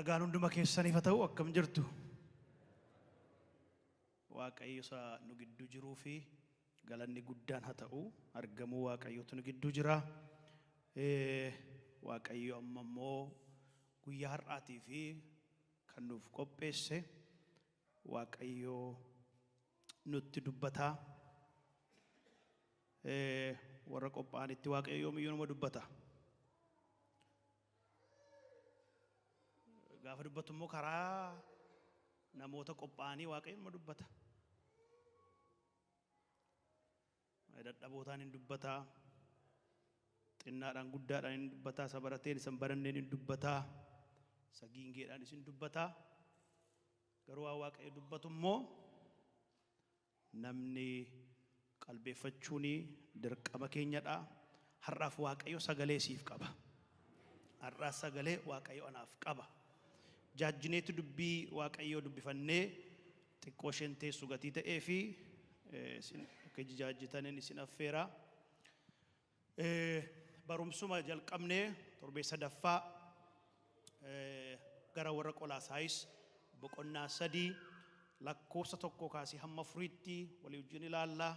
Nagaan hunduma keessaniif haa ta'u akkam jirtu. Waaqayyo isa nu gidduu jiruu fi galanni guddaan haa ta'u. Argamuu Waaqayyootu nu gidduu jira. Waaqayyo amma immoo guyyaa har'aatii fi kan nuuf qopheesse Waaqayyo nutti dubbata. Warra qophaa'anitti Waaqayyo yoomiyyuu nama dubbata. Gaafa dubbatu immoo karaa namoota qophaa'anii Waaqayyo nama dubbata. Dadhabootaan hin dubbata. Xinnaadhaan guddaadhaan hin dubbata. Isa barateen isa hin baranneen hin dubbata. Isa giingeedhaan hin dubbata. Garuu waan Waaqayyo dubbatu immoo namni qalbeeffachuun dirqama keenyadha. Har'aaf Waaqayyo sagalee siif qaba. Har'aaf sagalee Waaqayyo anaaf qaba. Jaajjineetu dubbii Waaqayyoo dubbifannee xiqqoo isheen teessu gatii ta'ee fi akka jaajjitaniin isin affeera. Barumsuma jalqabnee torbee sadaffaa gara warra Qolaasaayis boqonnaa 3 lakkoofsa 1 kaasee hamma 4tti walii wajjin ilaallaa.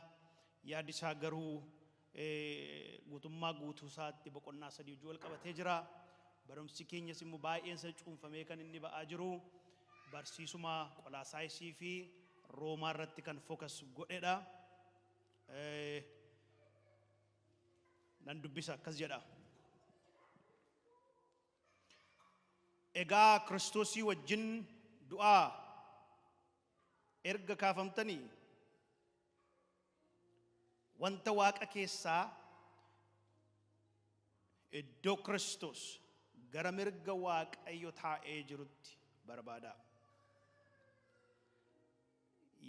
Yaadi isaa garuu guutummaa guutuu isaatti boqonnaa 3 wajjin wal qabatee jira. Barumsi keenyas immoo baay'een isa cuunfamee kan inni ba'aa jiru barsiisuma Qolaasaayisii fi Roomaa irratti kan focus godhedha. Nan dubbisa akkas jedha. Egaa Kiristoosii wajjin du'aa erga kaafamtanii wanta Waaqa keessaa iddoo Kiristoos gara mirga Waaqayyo taa'ee jirutti barbaada.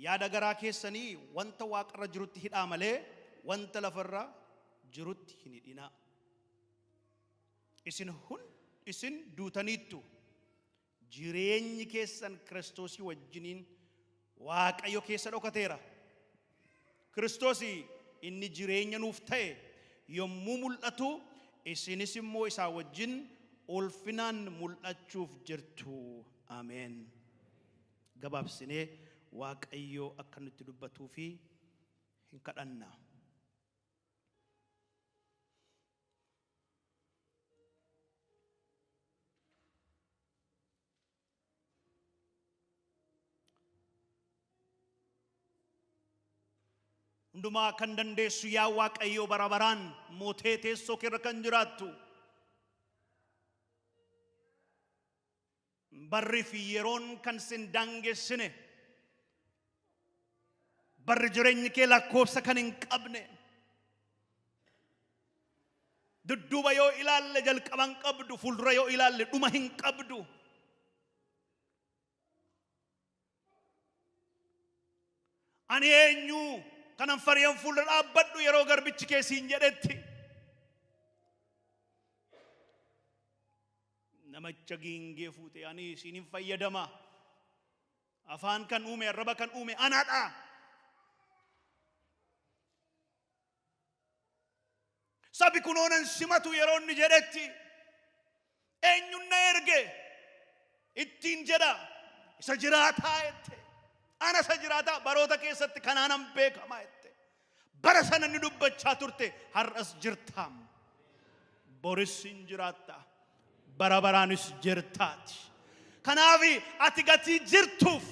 Yaada garaa keessanii wanta Waaqarra jirutti hidhaa malee wanta lafarra jirutti hin hidhinaa. Isin duutaniittu jireenyi keessan Kiristoosii wajjiniin Waaqayyo keessa dhokateera. Kiristoosii inni jireenya nuuf ta'e yommuu mul'atu isinis immoo isaa wajjin ulfinaan mul'achuuf jirtu. Ameen. Gabaabsinee Waaqayyo akka nutti dubbatuu fi hin kadhanna. Hundumaa kan dandeessu yaa Waaqayyo bara baraan mootee teessoo keerra kan jiraattu. Barri fi yeroon kan sin daangessine. Barri jireenyi kee lakkoofsa kan hin qabne. Dudduuba yoo ilaalle jalqaba hin qabdu, fuuldura yoo ilaalle dhuma hin qabdu. Ani eenyu kanan fariyan fuuldura dhaabbadhu yeroo garbichi kee siin jedhetti. Namacha giingee fuute ani isin hin fayyadama. Afaan kan uume, arraba kan uume anaadha. Sabi kunoonan simatu yeroo inni jedhetti eenyuun na erge ittiin jedha isa jiraataa jette. Ana isa jiraataa baroota keessatti kanaanan beekamaa jette. Bara sana ni dubbachaa turte har'as jirtaam. Boris hin jiraattaa. Bara baraanis jirtaati. Kanaafi ati gatii jirtuuf,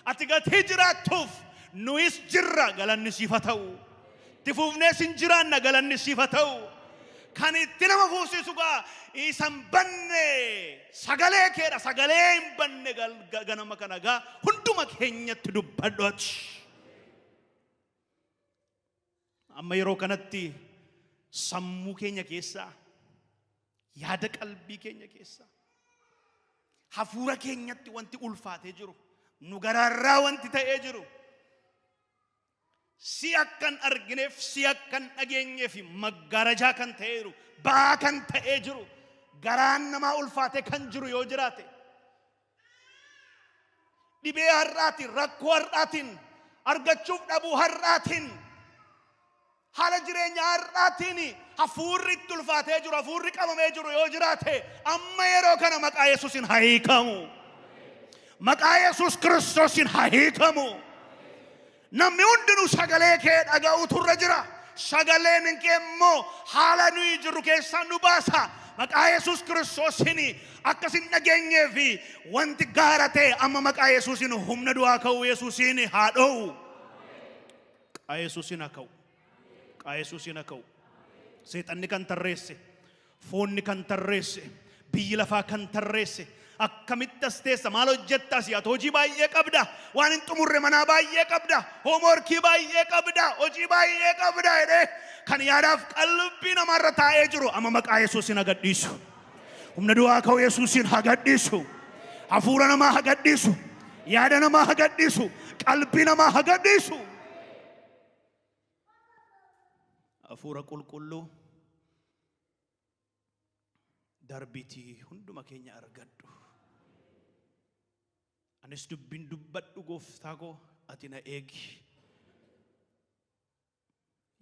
ati gatii jiraattuuf nuyis jirra galanni siif haa ta'u. Tifuufnees hin jiraanna galanni siif haa ta'u. Kan itti nama fuusisu gaa isan banne sagalee keedha. Sagalee hin banne ganama kana gaa hunduma keenyatti dubbadhooti. Amma yeroo kanatti sammuu keenya keessaa yaada qalbii keenya keessa hafuura keenyatti wanti ulfaatee jiru nu garaarraa wanti ta'ee jiru si akkan argineef si akkan dhageenyeef maggaarajaa kan ta'ee jiru ba'aa kan ta'ee jiru garaan namaa ulfaatee kan jiru yoo jiraate dhibee har'aatiin rakkoo har'aatiin argachuuf dhabuu har'aatiin haala jireenya har'aatiin hafuurri tulfaatee jiru hafuurri qabamee jiru yoo jiraate amma yeroo kana maqaa Yesuusin haa hiikamu. Maqaa Yesuus Kiristoosin haa hiikamu. Namni hundinuu sagalee kee dhaga'uutu irra jira. Sagaleen kee immoo haala nuyi jirru keessaa nu baasa. Maqaa Yesuus Kiristoosin akkasin dhageenyee fi wanti gaara ta'e amma maqaa Yesuusin humna du'aa ka'uu Yesuusin haa dha'u. Maqaa Yesuusin haa ka'u. Maqaa Yesuusin haa ka'u. Seexanni kan tarreesse, foonni kan tarreesse, biyyi lafaa kan tarreesse. Akkamitti as teessa maal hojjettas yaa hojii baay'ee qabda waan hin xumurre manaa baay'ee qabda hoomworkii baay'ee qabda hojii baay'ee qabda jedhee kan yaadaaf qalbii namarra taa'ee jiru amma maqaa Yesuusin haa gadhiisu. Humna du'aa ka'uu Yesuusin haa gadhiisu. Hafuura namaa haa gadhiisu. Yaada namaa haa gadhiisu. Qalbii namaa haa gadhiisu. Hafuura qulqulluu darbitii hunduma keenya argadhu. Anis dubbin dubbadhu gooftaa koo ati na eegi.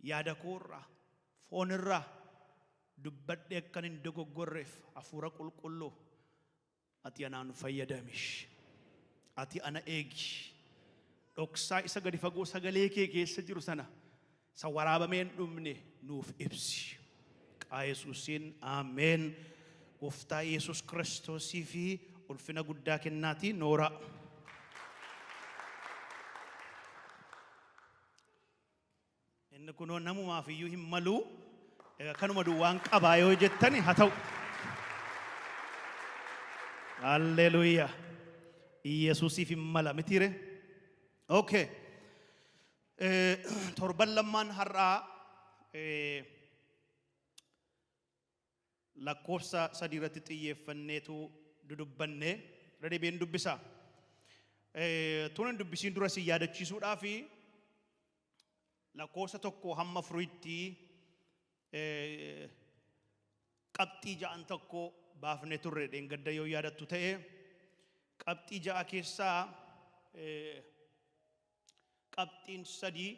Yaada koorraa foonirraa dubbadhee akkan hin dogoggorreef hafuura qulqulluu ati anaan fayyadamish. Ati ana eegi. Dhoksaa isa gadi fagoo sagalee kee keessa jiru sana isa waraabamee hin dhumne nuuf ibsi. Maqaa Yesuusin ameen. Gooftaa Yesuus Kiristoosii fi ulfina guddaa kennaati noora. Inni kunoo namumaaf iyyuu hin malu kanuma duwwaan qabaa yoo jettani haa ta'u. Halleluuyaa. Yesuusiif hin mala mitiire. Okay. Torban lammaan har'aa lakkoofsa sadii irratti xiyyeeffanneetu dudubbanne radibeen dubbisa. Tunan dubbisiin dura si yaadachiisuudhaaf lakkoofsa tokko hamma furiitti qabxii ja'an tokko baafne turre dheengadda yoo yaadattu ta'e qabxii ja'a keessaa qabxiin sadii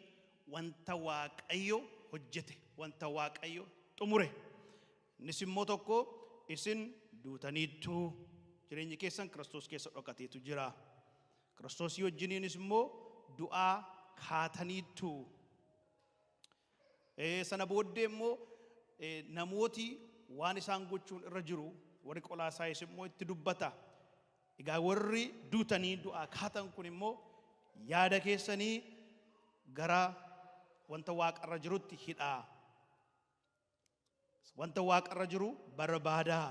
wanta Waaqayyo hojjete wanta Waaqayyo xumure. Innis immoo tokko isin duutaniittu jireenyi keessan Kiristoos keessa dhokateetu jira. Kiristoosii wajjiniinis immoo du'aa kaataniittu. Sana booddee immoo namooti waan isaan gochuun irra jiru warri Qolaasaayis immoo itti dubbata. Egaa warri duutanii du'aa kaatan kun immoo yaada keessanii gara wanta waaqarra jirutti hidhaa. Wanta waaqarra jiru barbaadaa.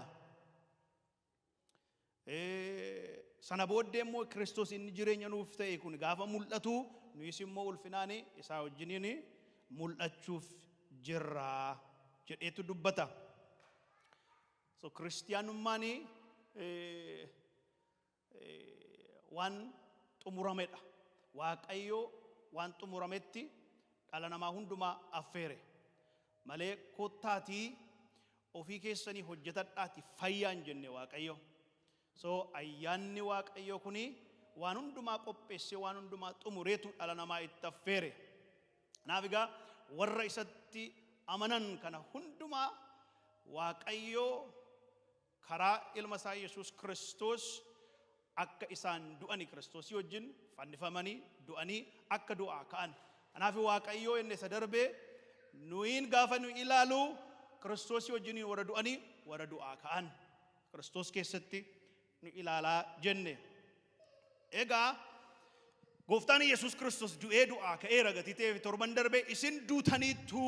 Sana booddee immoo Kiristoos inni jireenya nuuf ta'e kun gaafa mul'atu nuyis immoo ulfinaan isaa wajjiniin mul'achuuf jirra jedheetu dubbata. So kiristiyaanummaan waan xumuramedha. Waaqayyo waan xumurametti dhala namaa hundumaa affeere. Malee kottaatii ofii keessanii hojjetadhaati fayyaan jenne Waaqayyo. So ayyaanni Waaqayyo kuni waan hundumaa qopheessee waan hundumaa xumureetu dhala namaa itti affeere. Kanaaf egaa warra isatti amanan kana hundumaa Waaqayyo karaa ilma isaa Yesuus Kiristoos akka isaan du'ani Kiristoosii wajjin fannifamanii du'anii akka du'aa ka'an. Kanaaf Waaqayyo inni isa darbee nuyin gaafa nu ilaalu Kiristoosii wajjiniin warra du'anii warra du'aa ka'an Kiristoos keessatti nu ilaalaa jenne. Egaa gooftaan Yesuus Kiristoos du'ee du'aa ka'eera gatii ta'eef torban darbee isin duutaniittu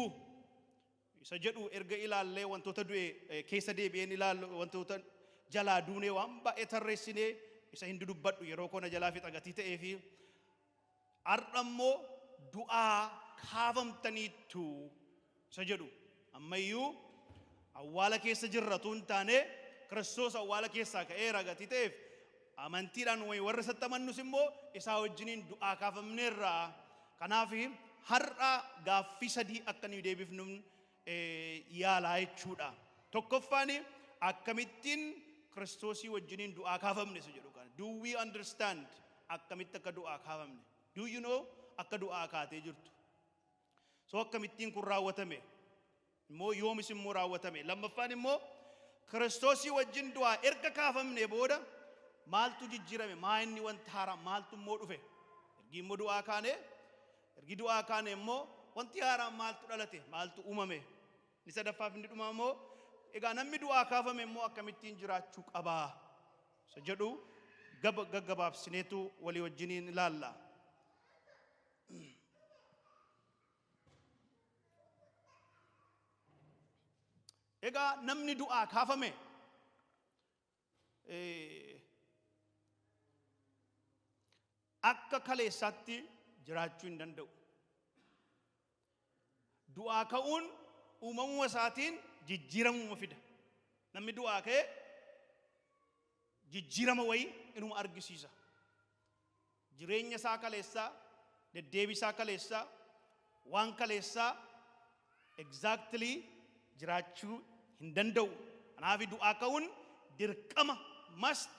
isa jedhu erga ilaallee wantoota du'e keessa deebi'een ilaallu wantoota jalaa duunee waan baay'ee tarreessinee isa hin dubbadhu yeroo kana jalaa fixa gatii ta'eef har'a immoo du'aa kaafamtaniittu isa jedhu ammayyuu awwaala keessa jirratu hin taane Kiristoos awwaala keessaa ka'eera gatii ta'eef amantiidhaan warra isatti amannus immoo isaa wajjiniin du'aa kaafamneerra. Kanaaf har'a gaaffii sadii akka nuyi deebifnu yaalaa jechuudha. Tokkoffaan akkamittiin Kiristoosii wajjiniin du'aa kaafamne isa jedhu kana. Do we understand akkamitti akka du'aa kaafamne? Do you know akka du'aa kaatee jirtu? So akkamittiin kun raawwatame immoo yoomis immoo raawwatame lammaffaan immoo Kiristoosii wajjin du'aa erga kaafamne booda maaltu jijjiirame maa inni wanta haaraa maaltu immoo dhufe ergi immoo du'aa kaane immoo wanti haaraa maaltu dhalate maaltu uumame ni sadaffaaf inni dhuma immoo egaa namni du'aa kaafame immoo akkamittiin jiraachuu qabaa isa jedhu gaggabaabsineetu walii wajjiniin ilaalla. Egaa namni du'aa kaafame akka kaleessaatti jiraachuu hin danda'u. Du'aa ka'uun uumamuma isaatiin jijjiiramuma fida. Namni du'aa ka'e jijjiirama wayii inuma argisiisa. Jireenya isaa kaleessaa, deddeebii isaa kaleessaa, waan kaleessaa exactly jiraachuu hin danda'u. Kanaaf du'aa ka'uun dirqama must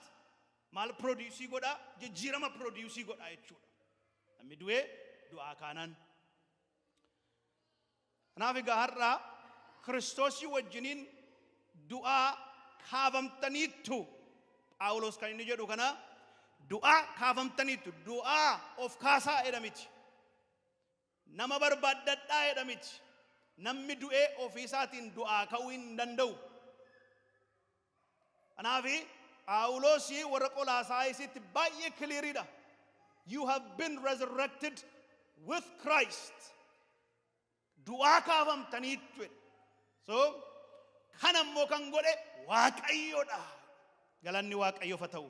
maal produusii godhaa jijjiirama produusii godhaa jechuudha. Namni du'ee du'aa kaanaan. Kanaaf egaa har'a Kiristoosii wajjiniin du'aa kaafamtaniittu Phaawulos kan inni jedhu kana du'aa kaafamtaniittu du'aa of kaasaa jedha miti. Nama barbaaddadhaa jedha miti. Namni du'ee ofii isaatiin du'aa ka'uu hin danda'u. Kanaaf Phaawulos warra Qolaasaayisitti baay'ee kiliiriidha. You have been resurrected with Christ. Du'aa kaafamtaniittu. So kana immoo kan godhe Waaqayyoodha. Galanni Waaqayyoof haa ta'u.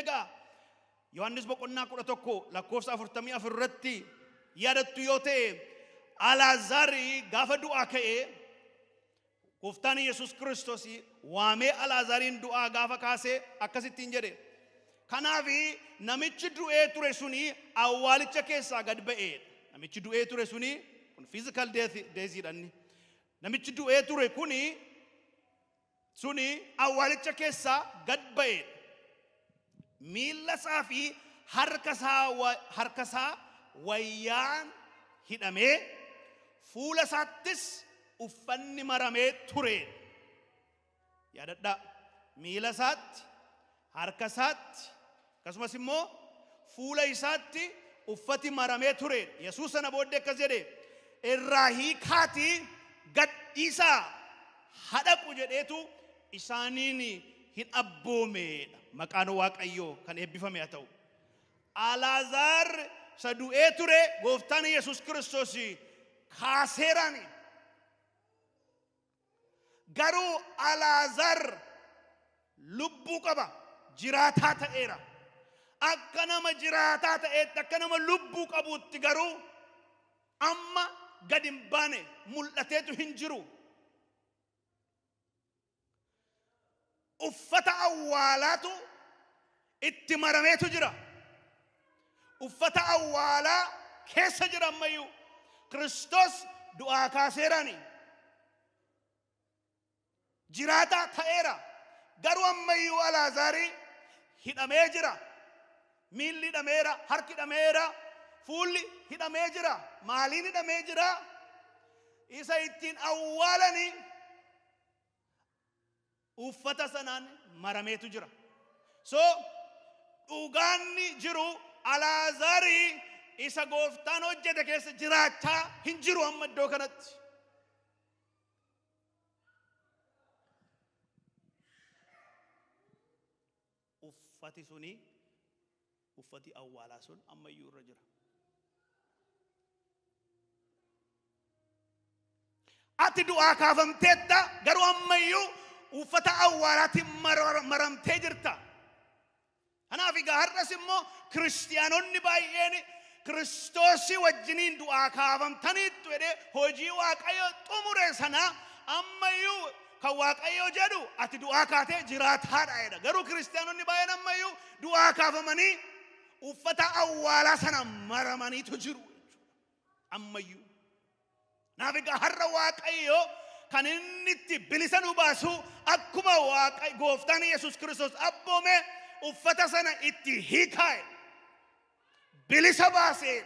Egaa Yohannis boqonnaa 11 lakkoofsa 44 irratti yaadattu yoo ta'e Alaazaar gaafa du'aa ka'ee Gooftaan Yesuus Kiristoos waamee Alaazaarin du'aa gaafa kaasee akkasittiin jedhe. Kanaaf namichi du'ee ture suni awwaalicha keessaa gad ba'ee. Namichi du'ee ture suni kun physical death dhanni. Namichi du'ee ture kuni suni awwaalicha keessaa gad ba'ee. Miilla isaa fi harka isaa wayyaan hidhamee fuula isaattis uffanni maramee ture. Yaadadhaa miila isaatti harka isaatti akkasumas immoo fuula isaatti uffati maramee ture. Yesuus sana booddee akkas jedhe irraa hiikaatii gad dhiisaa hadhaqu jedheetu isaaniin hin abboomeedha. Maqaan Waaqayyoo kan eebbifame haa ta'u. Alaazaar isa du'ee ture Gooftaan Yesuus Kiristoos kaaseeraani. Garuu Alaazaar lubbuu qaba jiraataa ta'eera. Akka nama jiraataa ta'eetti akka nama lubbuu qabuutti garuu amma gad hin baane mul'ateetu hin jiru. Uffata awwaalaatu itti marameetu jira. Uffata awwaalaa keessa jira ammayyuu. Kiristoos du'aa kaaseeraani. Jiraataa ta'eera. Garuu ammayyuu Alaazaari hidhamee jira. Miilli hidhameera, harki hidhameera, fuulli hidhamee jira. Maaliin hidhamee jira? Isa ittiin awwaalanii uffata sanaan marameetu jira. So dhugaanni jiru Alaazaari isa Gooftaan hojjete keessa jiraachaa hin jiru amma iddoo kanatti. Uffati suni uffati awwaalaa sun ammayyuu irra jira. Ati du'aa kaafamteetta garuu ammayyuu uffata awwaalaatiin maramtee jirta. Kanaaf egaa har'as immoo kiristiyaanonni baay'een Kiristoosii wajjiniin du'aa kaafamtaniittu jedhee hojii Waaqayyoo xumure sana ammayyuu kan Waaqayyoo jedhu ati du'aa kaatee jiraataadha jedha. Garuu kiristiyaanonni baay'een ammayyuu du'aa kaafamanii uffata awwaalaa sana maramaniitu jiru ammayyuu. Kanaaf egaa har'a Waaqayyoo kan inni itti bilisa nu baasu akkuma Gooftaan Yesuus Kiristoos abboome uffata sana itti hiikaa'e bilisa baasee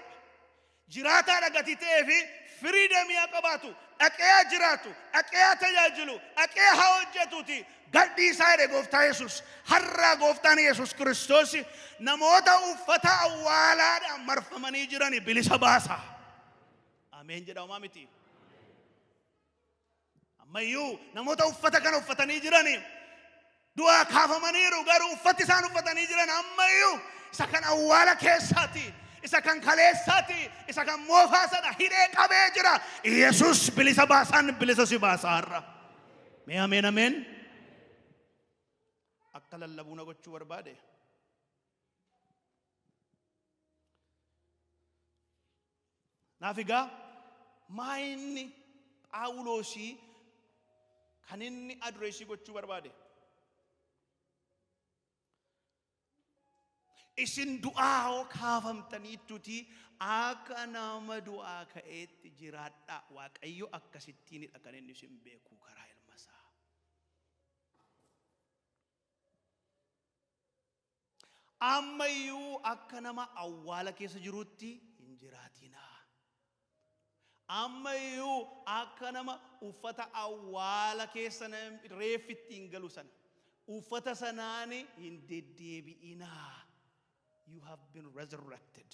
jiraata dhagatitee fi freedom yaqabatu dhaqee jiraatu dhaqee tajaajilu dhaqee hojjetuti gaddi isaa gooftaa Yesuus har'a gooftaan Yesuus Kiristoos namoota uffata awwaalaadhaan marfamanii jiran bilisa baasa. Ameen jedhama miti. Ammayyuu namoota uffata kana uffatanii jiran du'aa kaafamaniiru garuu uffati isaan uffatanii jiran ammayyuu isa kan awwaala keessaati. Isa kan kaleessaati isa kan moofaa sana hidhee qabee jira. Yesuus bilisa baasaan bilisa si baasa har'a. Mee ameen ameen. Akka lallabuuna gochuu barbaade. Naaf egaa maayinni Phaawulosii kan inni adreesii gochuu barbaade. Isin du'aa kaafamtaniittuti akka nama du'aa ka'eetti jiraadha. Waaqayyo akkasittiinidha kan inni isin beeku karaa ilma isaa. Ammayyuu akka nama awwaala keessa jirutti hin jiraatina. Ammayyuu akka nama uffata awwaala keessa reeffitti hin galu sana uffata sanaani hin deddeebi'ina. You have been resurrected.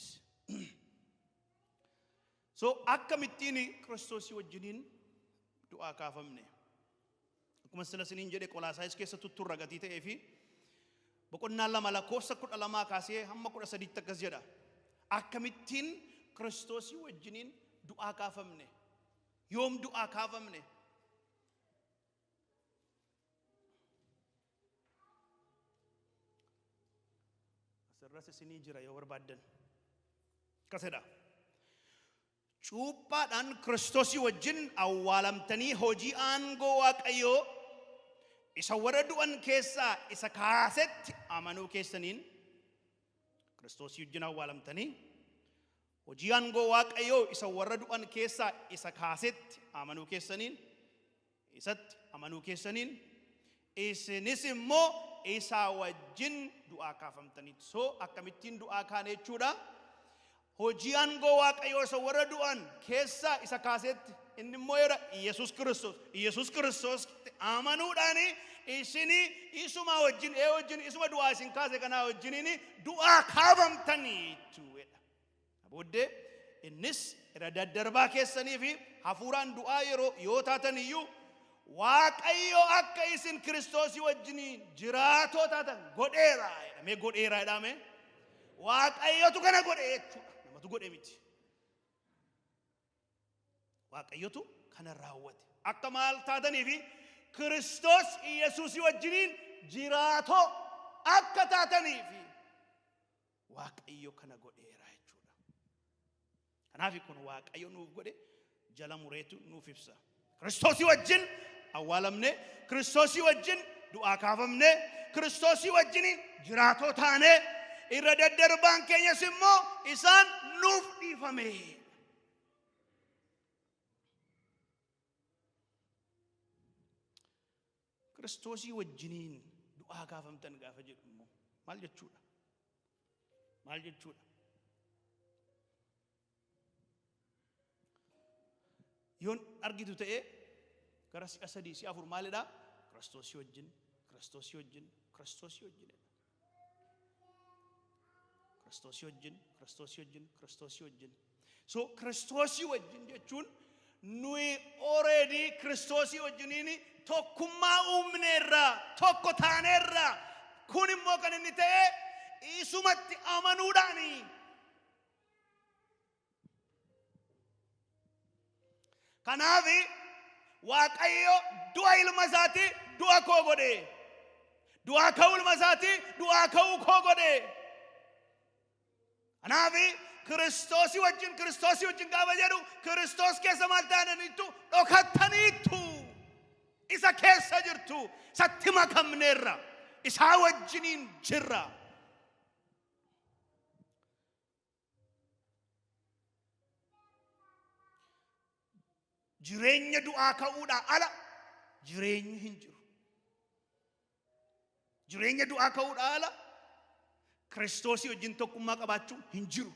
So akkamittiin Kiristoos wajjiniin du'aa kaafamne. Akkuma sila siniin jedhe Qolaasaayis keessa tutturra gatii ta'ee fi boqonnaan 2 lakkoofsa 12 kaasee hamma 13 akkas jedha. Akkamittiin Kiristoos wajjiniin du'aa kaafamne. Yoom du'aa kaafamne? Asirratti isinii jira yoo barbaadan. Kasedha. Cuuphaadhaan Kiristoos wajjin awwaalamtanii hojii aangoo Waaqayyoo isa warra du'an keessaa isa kaasetti amanuu keessaniin Kiristoos wajjin awwaalamtanii hojii aangoo Waaqayyoo isa warra du'an keessaa isa kaasetti amanuu keessaniin isatti amanuu keessaniin isinis immoo isa wajjin du'aa kaafamtaniitu. So akkamittiin du'aa kaane jechuudha. Hojii aangoo Waaqayyoo isa warra du'an keessaa isa kaasetti inni immoo Yesuus Kiristoos amanuudhaan isini isuma wajjin isuma du'aa isin kaase kana wajjiniin du'aa kaafamtaniitu. Booddee innis irra daddarbaa keessanii fi hafuuraan du'aa yeroo yoo taatan iyyuu Waaqayyo akka isin Kiristoos wajjiniin jiraatoo taatan godheera. Mee godheera jedhame Waaqayyotu kana godhe jechuudha. Namatu godhe miti. Waaqayyotu kana raawwate. Akka maal taatanii fi Kiristoos Yesuus wajjiniin jiraatoo akka taatanii fi Waaqayyo kana godheera jechuudha. Kanaaf kun Waaqayyo nuuf godhe jala mureetu nuuf ibsa. Kiristoos wajjin awwaalamne, Kiristoos wajjin du'aa kaafamne, Kiristoos wajjin jiraatoo taane, irra daddarbaan keenyas immoo isaan nuuf dhiifame. Kiristoos wajjiniin du'aa kaafamtan gaafa jedhu immoo maal jechuudha? Maal jechuudha? Yoon argitu ta'e gara si'a 3 si'a 4 maalidha? Kiristoos wajjin, Kiristoos wajjin, Kiristoos wajjin. Kiristoos wajjin, Kiristoos wajjin, Kiristoos wajjin. So Kiristoos wajjin jechuun nuyi already Kiristoos wajjiniin tokkummaa uumneerra, tokko taaneerra. Kun immoo kan inni ta'e isumatti amanuudhaani. Kanaafi Waaqayyo du'a ilma isaati du'a koo godhe. Du'a ka'uu ilma isaati du'a ka'uu koo godhe. Kanaafi Kiristoos wajjin gaafa jedhu Kiristoos keessa maal taananiittu dhokattaniittu. Isa keessa jirtu satti makamneerra. Isaa wajjiniin jirra. Jireenya du'aa ka'uudhaan ala jireenyi hin jiru. Jireenya du'aa ka'uudhaan ala Kiristoos wajjin tokkummaa qabaachuu hin jiru.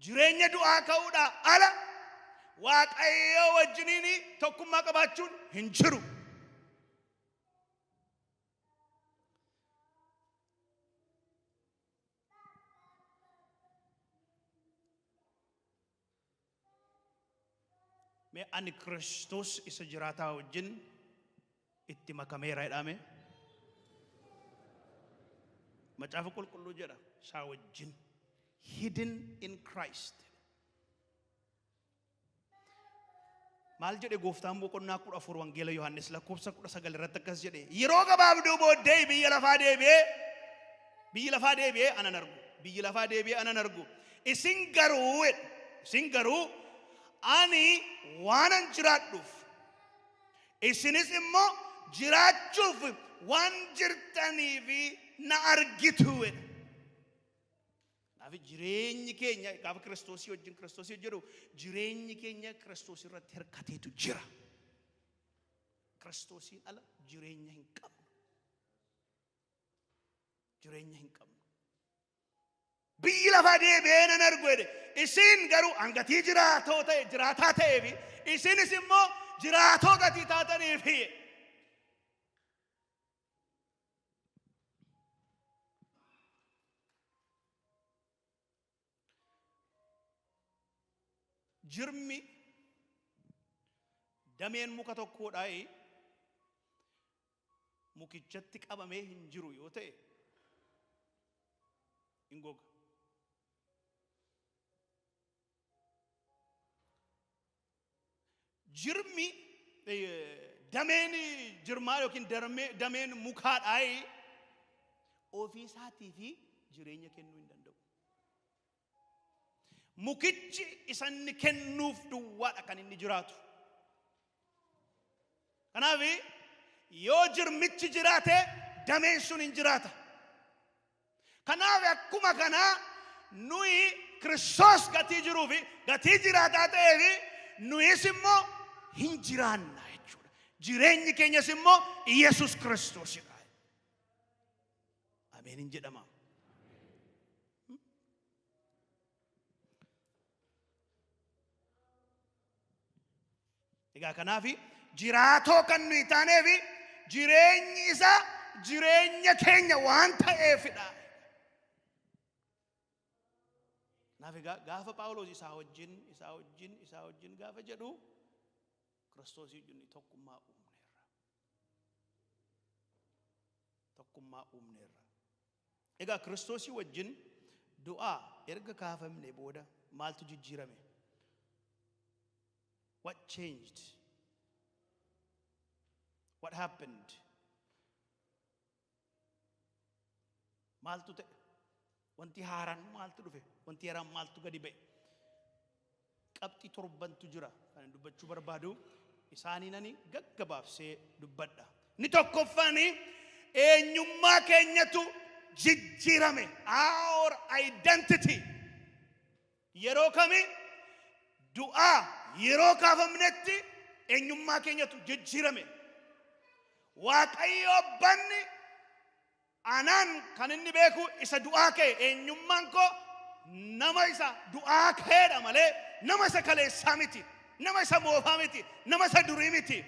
jireenya du'aa ka'uudha ala waaqayyo wajjiniin tokkummaa qabaachuun hin jiru. Mee ani Kiristoos isa jiraataa wajjin itti makameera jedhame. Macaafa qulqulluu jedha isaa wajjin hidden in Christ. Maal jedhe gooftaan boqonnaa 14 wangeela Yohaannis lakkoofsa 19 irratti akkas jedhe yeroo gabaabduu booddee biyya lafaa deebi'ee anan argu isin garuu ani waanan jiraadhuuf isinis immoo jiraachuuf waan jirtaniif na argitu. Naafi jireenyi keenya gaafa Kiristoosii wajjin jedhu jireenyi keenya Kiristoos irratti hirkateetu jira. Kiristoosiin ala jireenya hin qabnu. Biyyi lafaa deebi'ee nan argu jedhe isin garuu hangatii jiraataa ta'eef isinis immoo jiraatoo gatii taataniif. Jirmi dameen muka tokkoodhaa mukichatti qabamee hin jiru yoo ta'e hin goga. Jirmi dameen jirmaa yookiin dameen mukaadhaa ofii isaatii fi jireenya kennuu hin danda'u. Mukichi isanni kennuuf duwwaadha kan inni jiraatu. Kanaaf yoo jirmichi jiraate dameen sun hin jiraata. Kanaaf akkuma kanaa nuyi Kiristoos gatii jiruufi gatii jiraataa ta'eef nuyis immoo hin jiraanna jechuudha. Jireenyi keenyas immoo Yesuus Kiristoosidha. Ameen jedhama. Egaa kanaaf jiraatoo kan nuyi taaneef jireenyi isaa jireenya keenya waan ta'eefidha. Kanaaf egaa gaafa Phaawulos isaa wajjin gaafa jedhu Kiristoos wajjin tokkummaa uumneerra. Egaa Kiristoos wajjin du'aa erga kaafamne booda maaltu jijjiirame? What changed? What happened? Maaltu ta'e? Wanti haaraan maaltu dhufe? Wanti haaraan maaltu gadi ba'e? Qabxii torbantu jira kan dubbachuu barbaadu isaaniinani gaggabaabsee dubbadha. Ni tokkoffaani eenyummaa keenyatu jijjiirame. Our identity. Yeroo kami du'aa yeroo kaafamnetti eenyummaa keenyatu jijjiirame. Waaqayyo abbanni anaan kan inni beeku isa du'aa ka'e eenyummaan koo nama isa du'aa ka'eedha malee nama isa kaleessaa miti, nama isa moofaa miti, nama isa durii miti.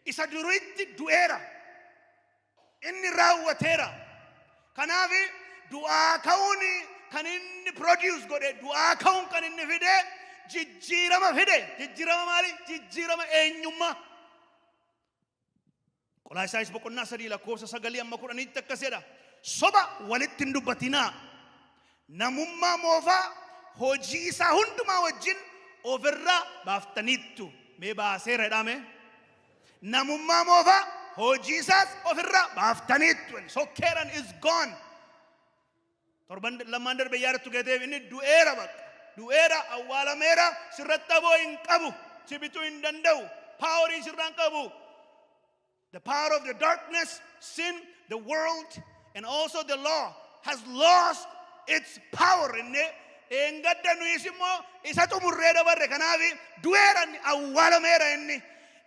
Isa duriitti du'eera, inni raawwateera. Kanaaf du'aa ka'uun kan inni produce godhe, du'aa ka'uun kan inni fide jijjiirama fide. Jijjiirama maali? Jijjiirama eenyummaa. Qolaasiyaas boqonnaa 3 lakkoofsa 9 amma 10 akkas jedha. Soba walitti hin dubbatinaa. Namummaa moofaa hojii isaa hundumaa wajjin ofirraa baaftaniittu. Mee baaseera jedhame? Namummaa moofaa hojii isaas ofirraa baaftaniittu. Sokkeeran is gone. Torban lamaan darbe yaadattu gateef inni du'eera bakka. Du'eera awwaalameera sirratti aboo hin qabu. Sibituu hin danda'u. Paaworii sirraan qabu. The power of the darkness, sin, the world, and also the law has lost its power in it. Engadda nuisimo isa tumurre dabarre kanafi du'eera awwaalameera inni.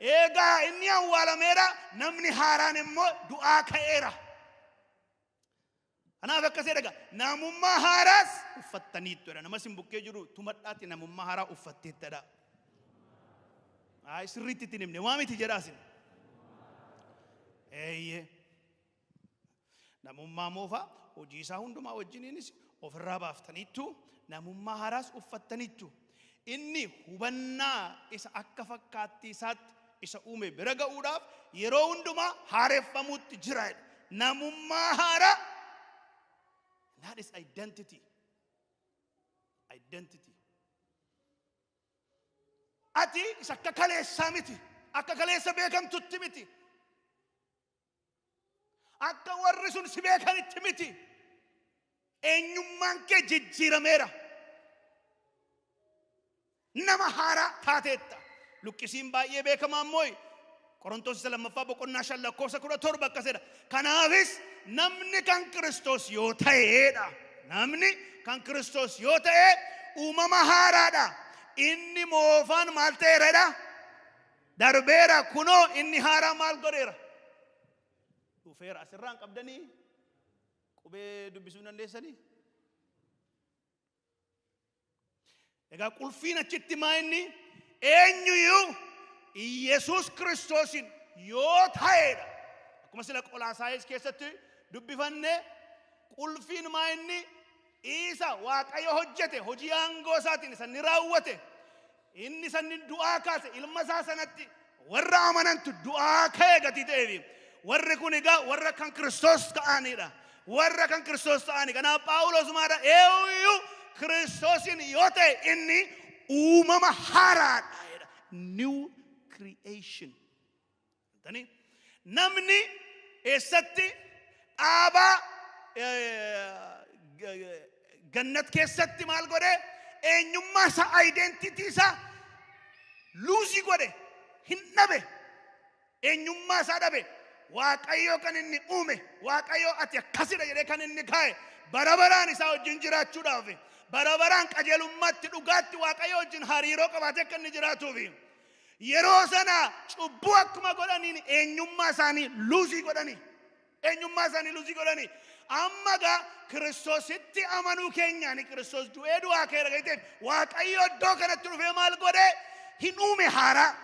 Egaa inni awwaalameera namni haaraan immoo du'aa ka'eera. Kanaaf akkasii dhagaa namummaa haaraas uffattaniitudha. Nama sin bukkee jiru tumadhaatti namummaa haaraa uffatteettadha. Sirriitti itti himne waa miti jedhaasin. Eeyyee. Namummaa moofaa hojii isaa hundumaa wajjiniinis ofirraa baaftaniittu namummaa haaraas uffattaniittu. Inni hubannaa isa akka fakkaattii isaatti isa uume bira ga'uudhaaf yeroo hundumaa haareeffamuutti jira. Namummaa haaraa. That is identity. Identity. Ati isa akka kaleessaa miti. Akka kaleessa beekamtutti miti. Akka warri sun si beekanitti miti. Eenyummaan kee jijjiirameera. Nama haaraa taateetta. Luqqisiin baay'ee beekamaa mooy. Qorontos isa lammaffaa boqonnaa 5 lakkoofsa 17 akkasidha. Kanaafis namni kan Kiristoos yoo ta'eedha. Namni kan Kiristoos yoo ta'e uumama haaraadha. Inni moofaan maal ta'eeradha? Darbeera kunoo inni haaraa maal godheera? Dhufeera. Asirraan qabdanii qubee dubbisuu dandeessanii? Egaa qulfiin achitti maa inni eenyuyyuu Yesuus Kiristoosin yoo ta'eedha. Akkuma sila Qolaasaayis keessatti dubbifanne qulfiin maa inni isa Waaqayyo hojjete hojii aangoo isaatiin isa ni raawwate. Inni isa ni du'aa kaase ilma isaa sanatti warra amanantu du'aa ka'e gatii ta'eef. Warri kun egaa warra kan Kiristoos ta'anidha. Warra kan Kiristoos ta'ani. Kanaaf Phaawulos maadha eenyuyyuu Kiristoosin yoo ta'e inni uumama haaraadha. New creation. Namni eessatti dhaabaa gannat keessatti maal godhe eenyummaa isaa identity isaa luusii godhe hin dhabe. Eenyummaa isaa dhabe. Waaqayyo kan inni uume Waaqayyo ati akkasidha jedhee kan inni kaa'e bara baraan isaa wajjin jiraachuudhaaf bara baraan qajeelummaatti dhugaatti Waaqayyo wajjin hariiroo qabaatee akka inni jiraatuuf yeroo sana cubbuu akkuma godhaniin eenyummaa isaanii luusii godhanii. Eenyummaa isaanii luusii godhanii. Amma gaa Kiristoositti amanuu keenyaan Kiristoos du'ee du'aa ka'eera ga'eef Waaqayyo iddoo kanatti dhufee maal godhee hin uume haaraa.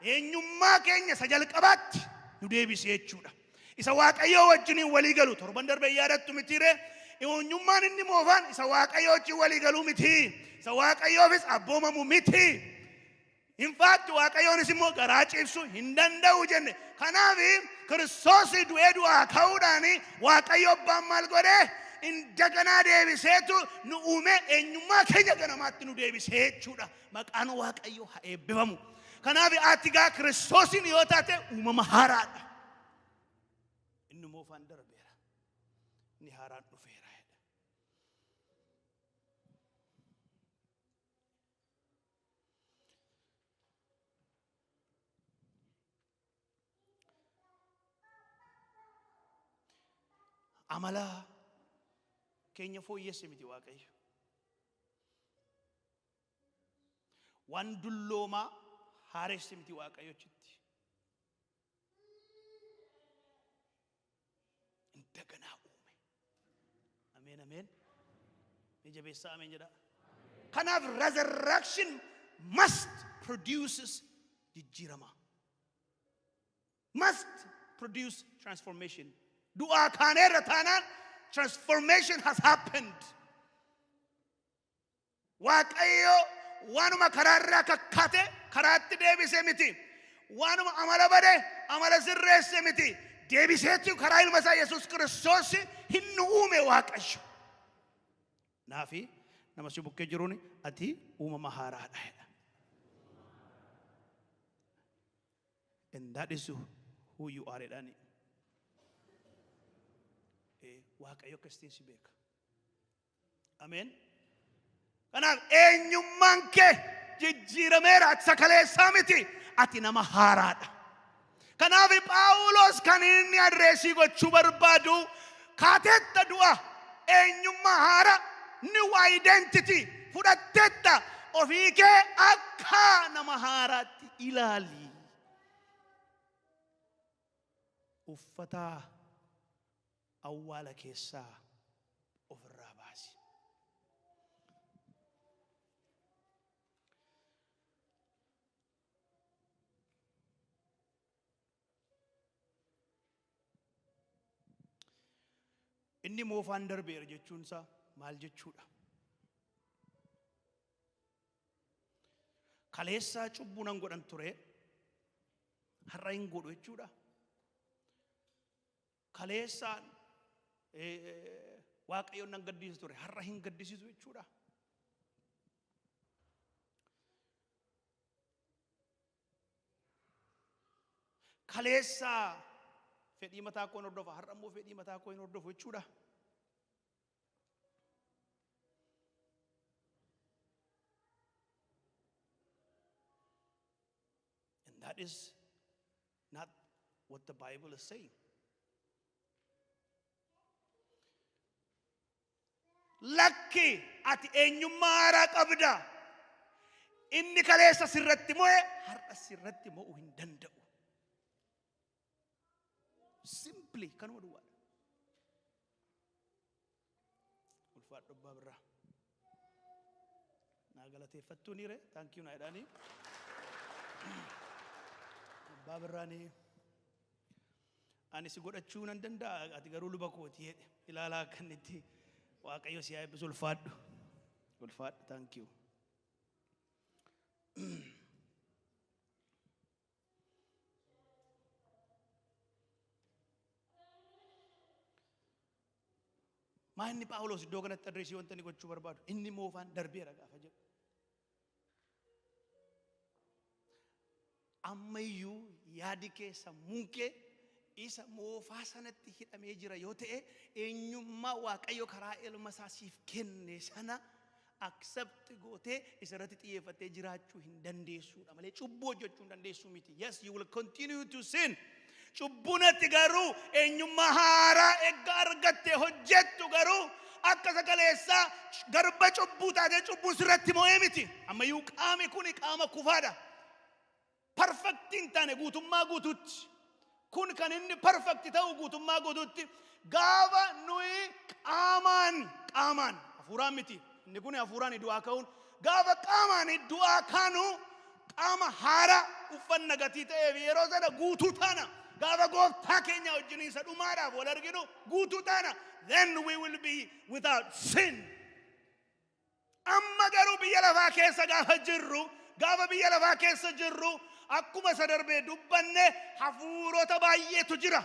Eenyummaa keenya isa jalqabaatti nu deebisee jechuudha. Isa Waaqayyo wajjiniin walii galu torban darbe yaadattu mitiire. Eenyummaan inni moofaan isa Waaqayyo wajjin walii galuu miti. Isa Waaqayyoofis abboomamu miti. In fact Waaqayyoonis immoo garaa ciibsuu hin danda'u jenne. Kanaaf Kiristoos du'ee du'aa ka'uudhaan Waaqayyo abbaan maal godhee indaganaa deebiseetu nu uume eenyummaa keenya ganamaatti nu deebisee jechuudha. Maqaan Waaqayyo haa eebbifamu. Kanaaf ati gaa Kiristoosin yoo taate uumama haaraadha. Inni moofaan darbeera. Inni haaraan dhufeera. Amala keenya fooyyesse miti Waaqayyo. Waan dulloomaa haaresse miti Waaqayyochitti. Indaganaa uume. Ameen ameen. Ni jabeessaa ameen jedha. Kanaaf resurrection must produces jijjiirama. Must produce transformation. Du'a kaneera taanaan transformation has happened. Waaqayyo waanuma karaarraa kakkate karaatti deebisee miti. Waanuma amala bade amala sirreesse miti. Deebiseetti karaa ilma isaa Yesuus Kiristoos hin uume Waaqayyo. Naafi nama si bukkee jiruun ati uumama haaraadha. And that is who you are. Waaqayyo Kristiin si beeka. Ameen. Kanaaf eenyummaan kee jijjiirameera ati sakaleessaa miti. Ati nama haaraadha. Kanaaf Phaawulos kan inni adreesii gochuu barbaadu kaateetta du'a eenyummaa haaraa new identity fudhatteetta ofii kee akka nama haaraatti ilaali. Uffata awwaala keessaa inni moofaan darbeera jechuun isaa maal jechuudha? Kaleessaa cubbuu nan godhan ture, har'a hin godhu jechuudha. Kaleessaan Waaqayyoon nan gaddisiisu ture, har'a hin gaddisiisu jechuudha. Kaleessaa fedhii mataa koo hin hordofa, har'a immoo fedhii mataa koo hin hordofu jechuudha. And that is not what the Bible is saying. Lakki ati eenyummaa haaraa qabda. Inni kaleessa sirratti mo'e har'a sirratti mo'uu hin danda'u. Simply kanuma duwwaadha. Ulfaadhu abbaa birraa. Naa galateeffattuu niire thank you naadhaanii. Abbaa birraanii ani si godhachuu nan danda'a, ati garuu luba kooti jedhe. Ilaalaa kan itti Waaqayyo si haa eebbisu. Ulfaadhu. Ulfaadhu thank you. Maa inni Phaawulos iddoo kanatti adreesii wanta inni gochuu barbaadu? Inni moofaan darbeera gaafa jedhu. Ammayyuu yaadi kee sammuun kee isa moofaa sanatti hidhamee jira yoo ta'e, eenyummaa Waaqayyo karaa ilma isaa siif kenne sana accept gootee isarratti xiyyeeffattee jiraachuu hin dandeessuudha malee cubbuu hojjechuu hin dandeessuu miti. Yes, you will continue to sin. Cubbuunatti garuu eenyummaa haaraa eeggaa argattee hojjettu garuu akka kaleessaa garba cubbuu taatee cubbuun sirratti mo'ee miti. Ammayyuu qaami kun qaama kufaadha. Perfect hin taane guutummaa guutuutti. Kun kan inni perfect ta'u guutummaa guutuutti gaafa nuyi qaamaan hafuuraan miti. Inni kun hafuuraan du'aa ka'uun gaafa qaamaan du'aa kaanu qaama haaraa uffanna gatii ta'eef yeroo sana guutuu taana. Gaafa gooftaa keenya wajjin isa dhumaadhaaf wal arginu guutuu taana. Then we will be without sin. Amma garuu biyya lafaa keessa gaafa jirru akkuma isa darbee dubbanne hafuurota baay'eetu jira.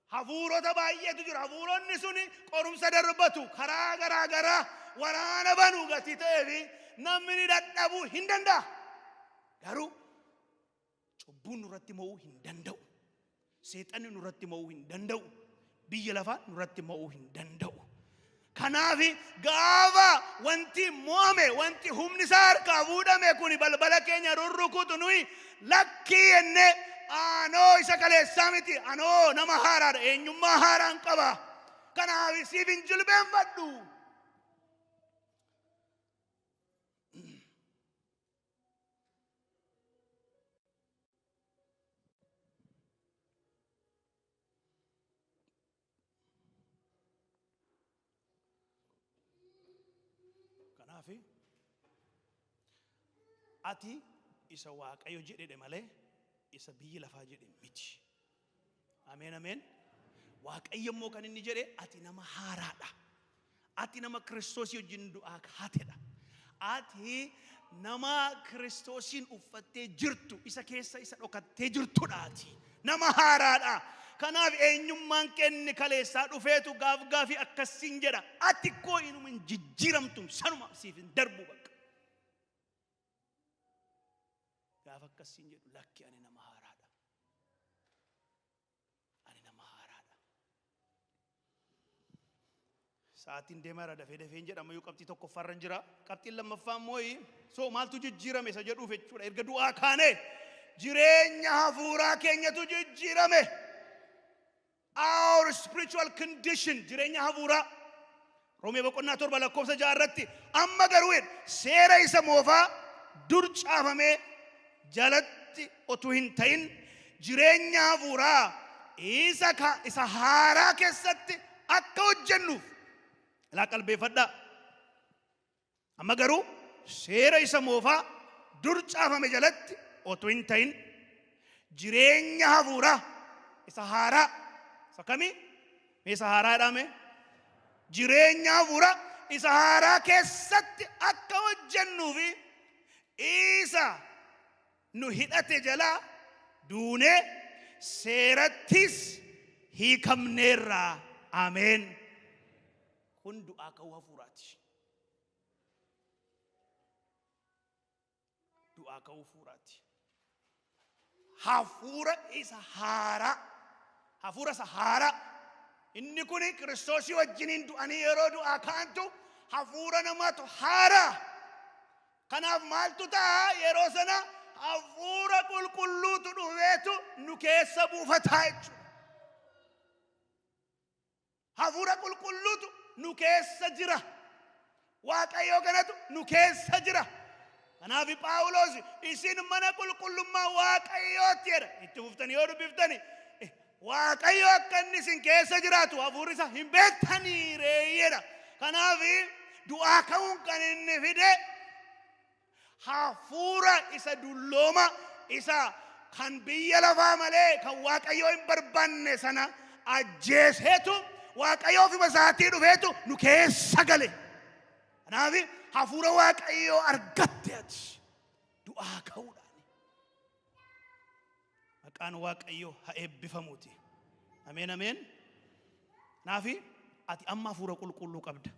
Hafuuronni suni qorumsa darbatu, karaa garaa garaa waraana banuu gatii ta'eef namni dadhabuu hin danda'a. Garuu cubbuun nurratti mo'uu hin danda'u. Seexanni nurratti mo'uu hin danda'u. Biyya lafaa nurratti mo'uu hin danda'u. Kanaaf gaafa wanti mo'ame, wanti humni isaa harkaa fuudhame kun balbala keenya rurrukutu nuyi lakkii jennee anoo isa kaleessaa miti, anoo nama haaraadha, eenyummaa haaraan qaba. Kanaaf siif hin jilbeenfadhu. Ati isa Waaqayyo jedhe malee isa biyyi lafaa jedhe miti. Ameen ameen. Waaqayyo immoo kan inni jedhe ati nama haaraadha. Ati nama Kiristoosii wajjin du'aa kaatedha. Ati nama Kiristoosiin uffattee jirtu, isa keessa isa dhokattee jirtudha. Ati nama haaraadha. Kanaaf eenyummaan kenni kaleessaa dhufeetu gaafii akkasiin jedha. Ati koo inuma hin jijjiiramtu, sanuma siif hin darbu bakka. Gaafa akkasiin jedhu lakki ani nama haaraadha. Sa'aatiin deemaa dafee hin jedhama yoo qabxii tokko farran jira. Qabxiin lammaffaa immoo soo maaltu jijjiirame isa jedhuuf jechuudha. Erga du'aa kaane jireenya hafuuraa keenyatu jijjiirame. Our spiritual condition, jireenya hafuuraa. Roomee boqonnaa 7 lakkoofsa 6 irratti amma garuu seera isa moofaa dur caafamee jalatti otuu hin ta'in jireenya hafuuraa isa haaraa keessatti akka hojjennuuf ilaa qalbeeffadhaa. Amma garuu seera isa moofaa dur caafame jalatti otuu hin ta'in jireenya hafuuraa isa haaraa isa kamii Isa haaraadha mee? Jireenya hafuura isa haaraa keessatti akka hojjennuufi isa nu hidhate jalaa duunee seerattis hiikamneerraa. Ameen. Kun du'aa ka'uu hafuuraati. Du'aa ka'uu hafuuraati. Hafuura isa haaraa. Hafuura isa haaraa. Inni kuni Kiristoosii wajjiniin du'anii yeroo du'aa ka'antu hafuura namaatu haaraa. Kanaaf maaltu ta'a yeroo sana hafuura qulqulluutu dhufeetu nu keessa buufataa jechuudha. Hafuura qulqulluutu nu keessa jira. Waaqayyo kanatu nu keessa jira. Kanaaf Phaawulos isin mana qulqullummaa Waaqayyooti jedha. Itti fuftanii yoo dubbiftani Waaqayyo akka inni isin keessa jiraatu hafuurri isa hin beektanii jedha. Kanaaf du'aa ka'uun kan inni fide hafuura isa dullooma isa kan biyya lafaa malee kan Waaqayyo hin barbaanne sana ajjeeseetu Waaqayyoo fi masaatii dhufeetu nu keessa gale. Kanaaf hafuura Waaqayyoo argatte ati du'aa ka'uudhaan. Maqaan Waaqayyoo haa eebbifamuuti. Ameen ameen. Kanaaf ati amma hafuura qulqulluu qabda.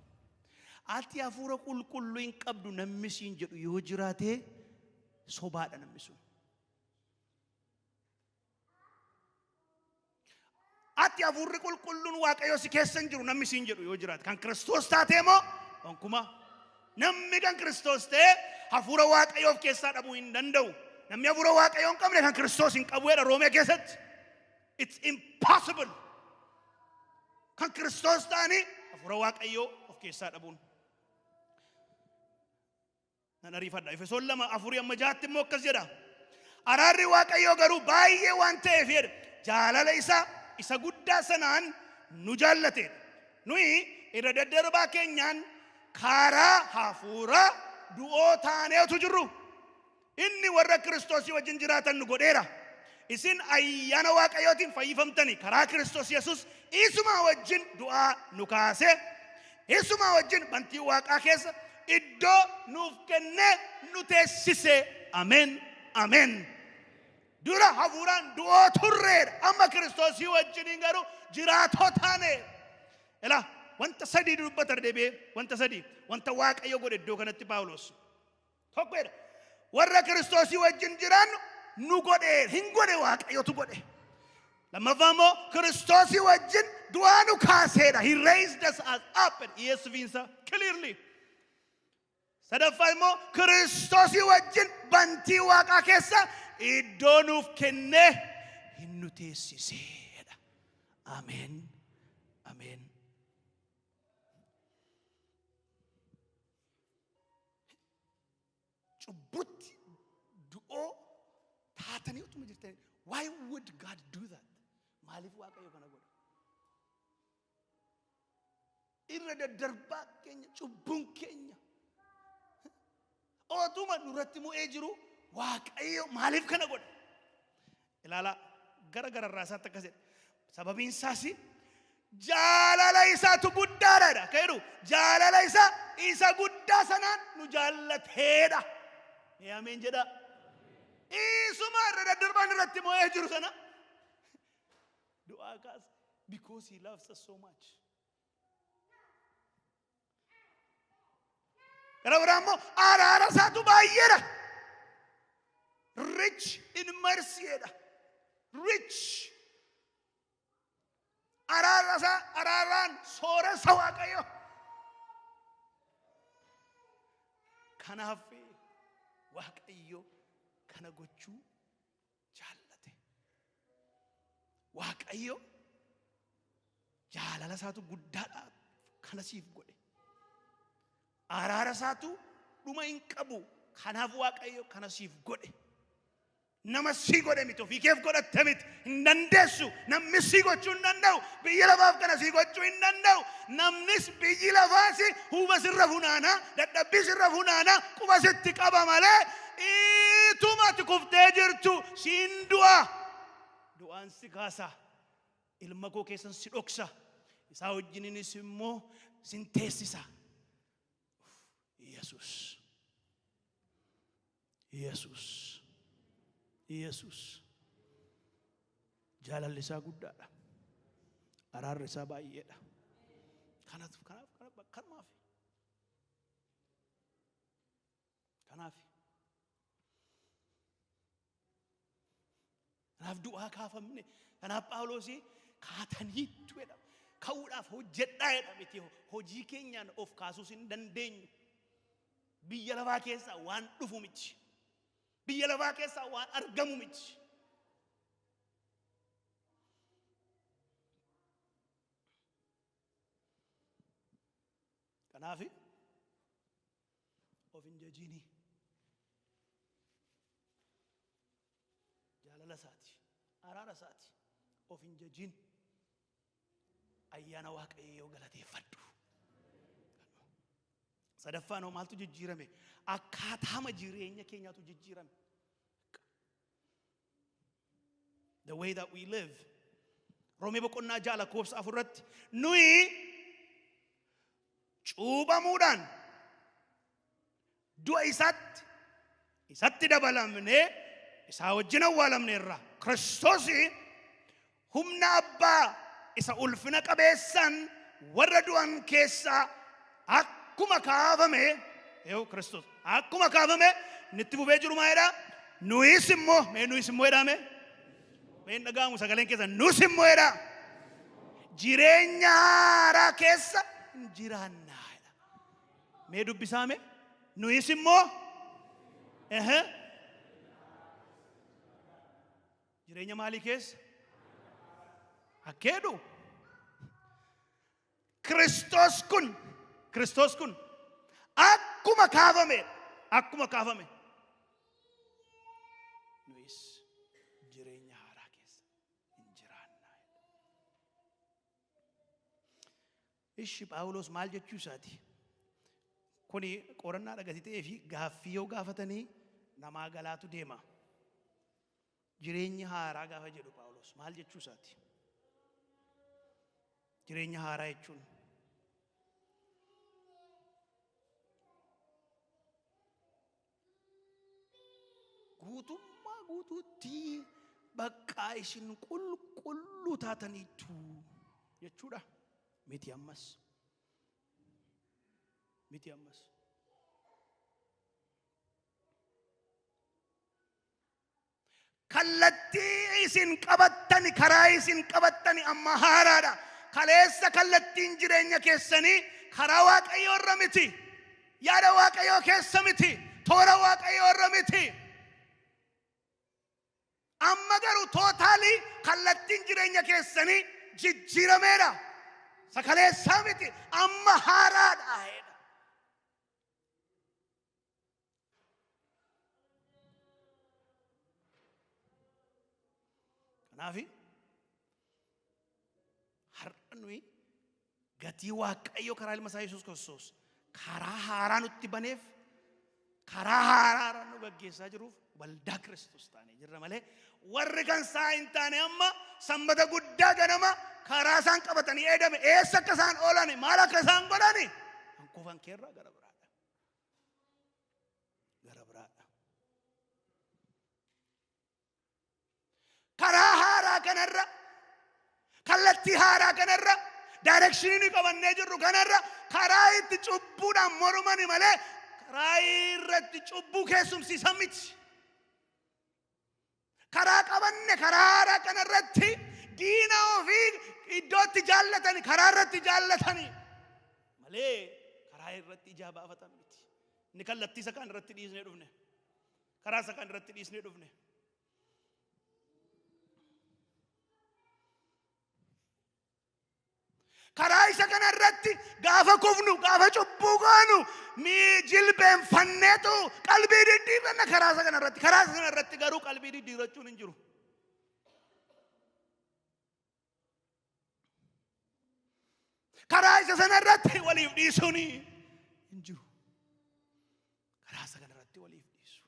Ati hafuura qulqulluu hin qabdu namni siin jedhu yoo jiraate sobaadha namni sun. Ati hafuurri qulqulluun Waaqayyoo si keessa hin jiru namni siin jedhu yoo jiraate kan Kiristoos taate moo onkuma namni kan Kiristoos ta'e hafuura Waaqayyoo of keessaa dhabuu hin danda'u. Namni hafuura Waaqayyoo hin qabne kan Kiristoos hin qabu jedha Roomee keessatti. It's impossible. Kan Kiristoos ta'anii hafuura Waaqayyoo of keessaa dhabuun. Nan ariifadha. Efesoon 2:4-6 immoo akkas jedha. Araarri Waaqayyoo garuu baay'ee waan ta'eef jedha jaalala isaa isa guddaa sanaan nu jaallate. Nuyi irra daddarbaa keenyaan karaa hafuura du'oo taaneetu jirru. Inni warra Kiristoosii wajjin jiraatan nu godheera. Isin ayyaana Waaqayyootiin fayyifamtani karaa Kiristoos Yesuus isuma wajjin du'aa nu kaase. Isuma wajjin bantii Waaqaa keessa iddoo nuuf kennee nu teessise. Ameen. Ameen. Dura hafuuraan du'oo turreedha. Amma Kiristoosii wajjin garuu jiraatoo taane. Ela wanta sadii dubbata deebi'ee wanta sadii wanta Waaqayyo godhe iddoo kanatti Phaawulos. Tokkodha. Warra Kiristoosii wajjin jiraannu nu godhe hin godhe Waaqayyotu godhe. Lammaffaa immoo Kiristoosii wajjin du'aa nu kaaseedha. He raised us up and ESVinsa clearly. Sadaffaa immoo Kiristoosii wajjin bantii Waaqaa keessa iddoo nuuf kennee hin nu teessiseedha. Ameen. Ameen. Cubbutti du'oo taatanii utuma jirtanii. Why would God do that? Maaliif Waaqayyo kana godha? Irra daddarbaa keenya cubbuun keenya otuma nurratti mo'ee jiru Waaqayyo maaliif kana godha? Ilaala gara irraasaatti akkas jedha. Sababiin isaas jaalala isaatu guddaadha. Ka'edhu jaalala isaa isa guddaa sanaan nu jaallateedha. Ameen jedha. Isuma irra daddarbaan irratti mo'ee jiru sana du'aa kaase because he loves us so much. Gara biraa immoo araara isaatu baay'eedha. Rich in mercy. Rich. Araaraan sooressa Waaqayyo. Kanaaf Waaqayyo kana gochuu jaallate. Waaqayyo jaalala isaatu guddaadha kana siif godhe. Araara isaatu dhuma hin qabu. Kanaaf Waaqayyo kana siif godhe. Nama si godhe miti ofii keef godhatte miti hin dandeessu. Namni si gochuu hin danda'u. Biyyi lafaaf kana si gochuu hin danda'u. Namnis biyyi lafaas huba sirra funaana, dadhabbii sirra funaana, quba sitti qaba malee itumati kuftee jirtu siin du'a. Du'aan si kaasa. Ilma koo keessan si dhoksa. Isa wajjininis immoo sin teessisa. Yesus. Yesus. Yesus. Jaalalli isaa guddaadha. Araarri isaa baay'eedha. Kanaaf du'aa kaafamne. Kanaaf Phaawulos kaataniittu jedhama. Ka'uudhaaf hojjedhaa jedhama miti. Hojii keenyaan of kaasuus hin dandeenyu. Biyya lafaa keessaa waan dhufu miti. Biyya lafaa keessaa waan argamu miti. Kanaaf of hin jajini. Jaalala isaati. Araara isaati. Of hin jajin. Ayyaana Waaqayyoo galateeffadhu. Sadaffaan hoo maaltu jijjiirame? Akkaataama jireenya keenyaatu jijjiirame. The way that we live. Roomee boqonnaa 6:4 nuyi cuubamuudhaan du'a isatti dabalamne isaa wajjin awwaalamneerra. Kiristoos humna abbaa isa ulfina qabeessan warra du'an keessaa akkuma kaafame, Kiristoos akkuma kaafame nitti fufee jiru maayedha. Nuyis immoo jedhame. Mee dhagaamu sagaleen keessa nus immoo jedha. Jireenya haaraa keessa jiraannaa. Mee dubbisaame. Nuyis immoo jireenya maalii keessa? Akkeedhu. Kiristoos kun akkuma kaafame. Nuyis jireenya haaraa keessa hin jiraannaa. Ishi Phaawulos maal jechuu isaati? Kuni qorannaa dhagatitee fi gaaffii yoo gaafatanii namaa galaatu deema. Jireenya haaraa gaafa jedhu Phaawulos maal jechuu isaati? Jireenya haaraa jechuun guutummaa guutuutti bakka isin qulqulluu taataniitu jechuudha. Miti ammas. Kallattii isin qabattani, karaa isin qabattani amma haaraadha. Kaleessa kallattiin jireenya keessanii karaa Waaqayyoo irra miti. Yaada Waaqayyoo keessa miti. Toora Waaqayyoo irra miti. Amma garuu tootaalii kallattiin jireenya keessanii jijjiirameera. Sakaleessaa miti. Amma haaraadha. Kanaaf har'a nuyi gatii Waaqayyoo karaa ilma isaa Yesuus Kiristoos karaa haaraa nutti baneef karaa haaraa nu gaggeessaa jiruuf waldaa Kiristoos taanee jirra malee warri kan isaa hin taane amma sanbata guddaa ganama karaa isaan qabatanii eedame eessa akka isaan oolan maal akka isaan godhani hanqoofan keerraa gara biraadha. Karaa haaraa kanarra kallattii haaraa kanarra directionii qabannee jirru kanarra karaa itti cubbuudhaan mormani malee karaa irratti cubbuu keessumsiisan miti. Karaa qabanne karaa haaraa kanarratti diina ofii iddootti jaallatani karaa irratti jaallatani malee karaa irratti ijaa baafatan miti. Inni kallattii isa kan irratti dhiisnee dhufne. Karaa isa kan irratti dhiisnee dhufne. Karaa isa kana irratti gaafa kufnu gaafa cubbuu goonu jilbeenfanneetu qalbii diddiirranna karaa isa kana irratti. Karaa isa kana irratti garuu qalbii diddiirrachuun hin jiru. Karaa isa sana irratti waliif dhiisuun hin jiru. Karaa isa kana irratti waliif dhiisu.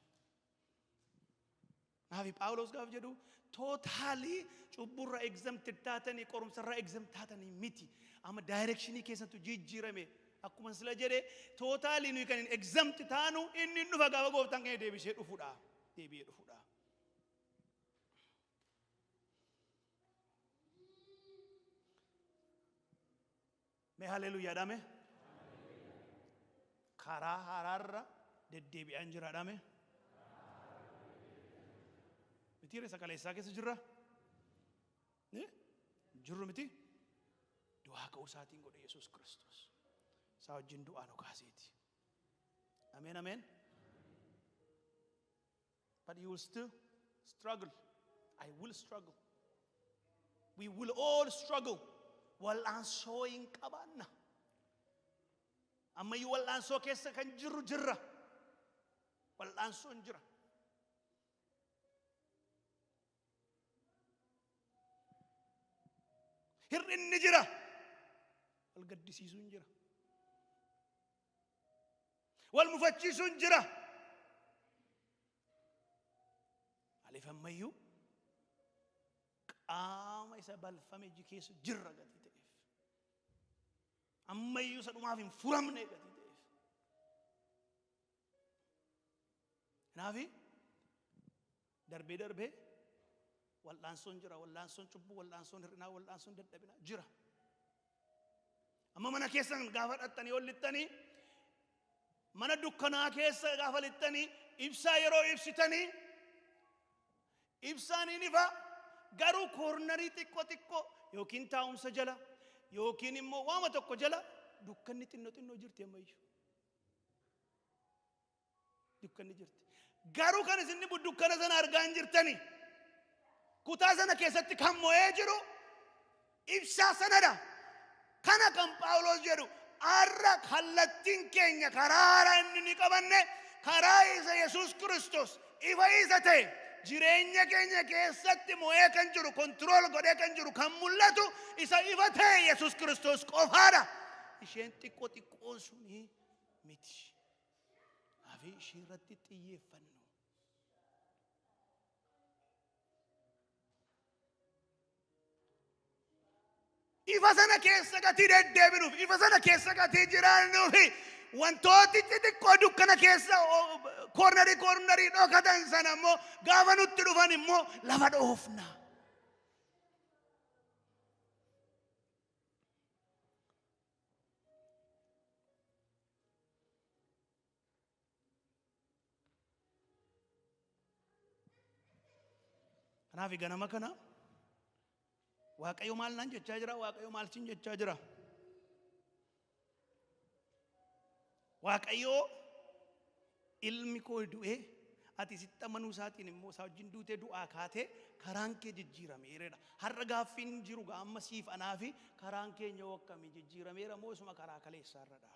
Naafi Phaawulos gaaf jedhu tootaalii cubburra exempted taatanii qorumsarra exempt taatanii miti. Amma directionii keessattu jijjiirame akkuma sila jedhe tootaalii nuyi kan exempt taanu inni dhufa gaafa gooftaan keenya deebisee dhufuudha. Deebi'ee dhufuudha. Mee haleluuyaa dhame. Karaa haraarra deddeebi'aan jira dhame. Mitiire sakaleessaa keessa jirra. Jirru miti. Du'aa ka'uu isaatiin godhe Yesuus Kiristoos. Isaa wajjin du'aa nu kaaseeti. Ameen ameen. But you will still struggle. I will struggle. We will all struggle. Wal'aansoo hin qabaanna. Ammayyuu wal'aansoo keessa kan jirru jirra. Wal'aansoo hin jira. Hir'inni jira. Wal gaddisiisuun jira. Wal mufachiisuun jira. Aliif ammayyuu qaama isa balfame keessa jirra gatii ta'eef. Ammayyuu isa dhumaaf hin furamne gatii ta'eef. Kanaafi darbee wal'aansoon jira. Wal'aansoon cubbuu, wal'aansoon hir'inaa, wal'aansoon dadhabinaa jira. Amma mana keessan gaafa dhattanii ol lixxanii mana dukkanaa keessa gaafa lixxanii ibsaa yeroo ibsitanii ibsaan hin ifa garuu koornarii xiqqoo yookiin taa'umsa jala yookiin immoo waama tokko jala dukkanni xinnoo jirti ammayyuu. Dukkanni jirti. Garuu kan isin dukkana sana argaa hin jirtanii. Kutaa sana keessatti kan mo'ee jiru ibsaa sanadha. Kana kan Phaawulos jedhu arra kallattiin keenya karaara inni ni qabanne karaa isa Yesuus Kiristoos ifa isa ta'e jireenya keenya keessatti mo'ee kan jiru kontirool godhee kan jiru kan mul'atu isa ifa ta'e Yesuus Kiristoos qofaadha. Isheen xiqqoo suni miti. Afi ishee irratti xiyyeeffannu. Ifa sana keessa gatii deddeebinuuf, ifa sana keessa gatii jiraannuuf wantooti xixiqqoo dukkana keessa koornarii dhokatan sana immoo gaafa nutti dhufan immoo lafa dhoofna. Kanaaf ganama kana Waaqayyo maal naan jechaa jira? Waaqayyo maal siin jechaa jira? Waaqayyo ilmi koo du'ee ati sitti amanuu isaatiin immoo isaa wajjin duutee du'aa kaatee karaan kee jijjiirameera. Har'a gaaffiin jiru amma siif anaa fi karaan keenya akkamii jijjiirameera moo isuma karaa kaleessaarradha?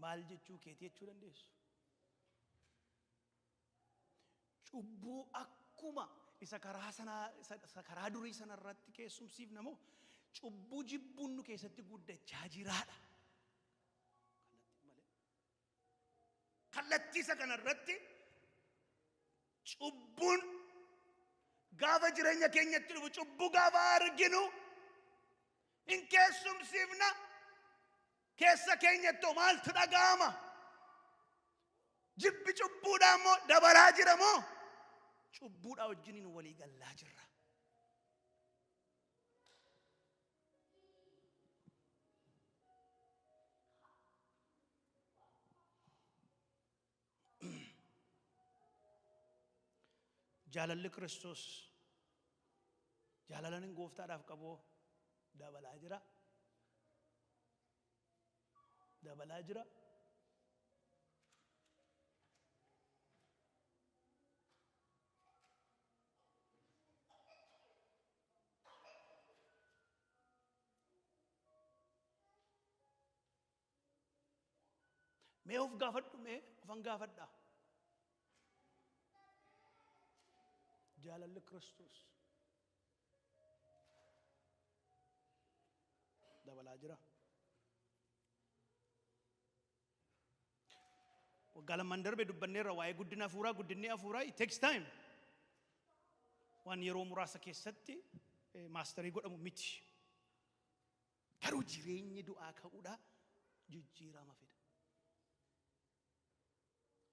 Maal jechuu keetii jechuu dandeessu? Cubbuu akkuma isa karaa durii sana irratti keessumsiifna moo cubbuu jibbuun nu keessatti guddachaa jiraadha. Kallattii isa kana irratti cubbuun gaafa jireenya keenyatti dhufu cubbuu gaafa arginu hin keessumsiifna. Keessa keenyatti maaltu dhaga'ama? Jibbi cubbuudhaan moo dabalaa jira moo cubbuudhaa wajjiniin walii galaa jirra? Jaalalli Kiristoos jaalalaan gooftaadhaaf qabu dabalaa jira. Dabalaa jira. Mee of gaafadhu, mee ofan gaafadha. Jaalalli Kiristoos dabalaa jira. waggaa lamaan darbe dubbanneerra waa'ee guddina hafuuraa it takes time. Waan yeroo muraasa keessatti maasterii godhamu miti. Garuu jireenyi du'aa ka'uudha jijjiirama fida.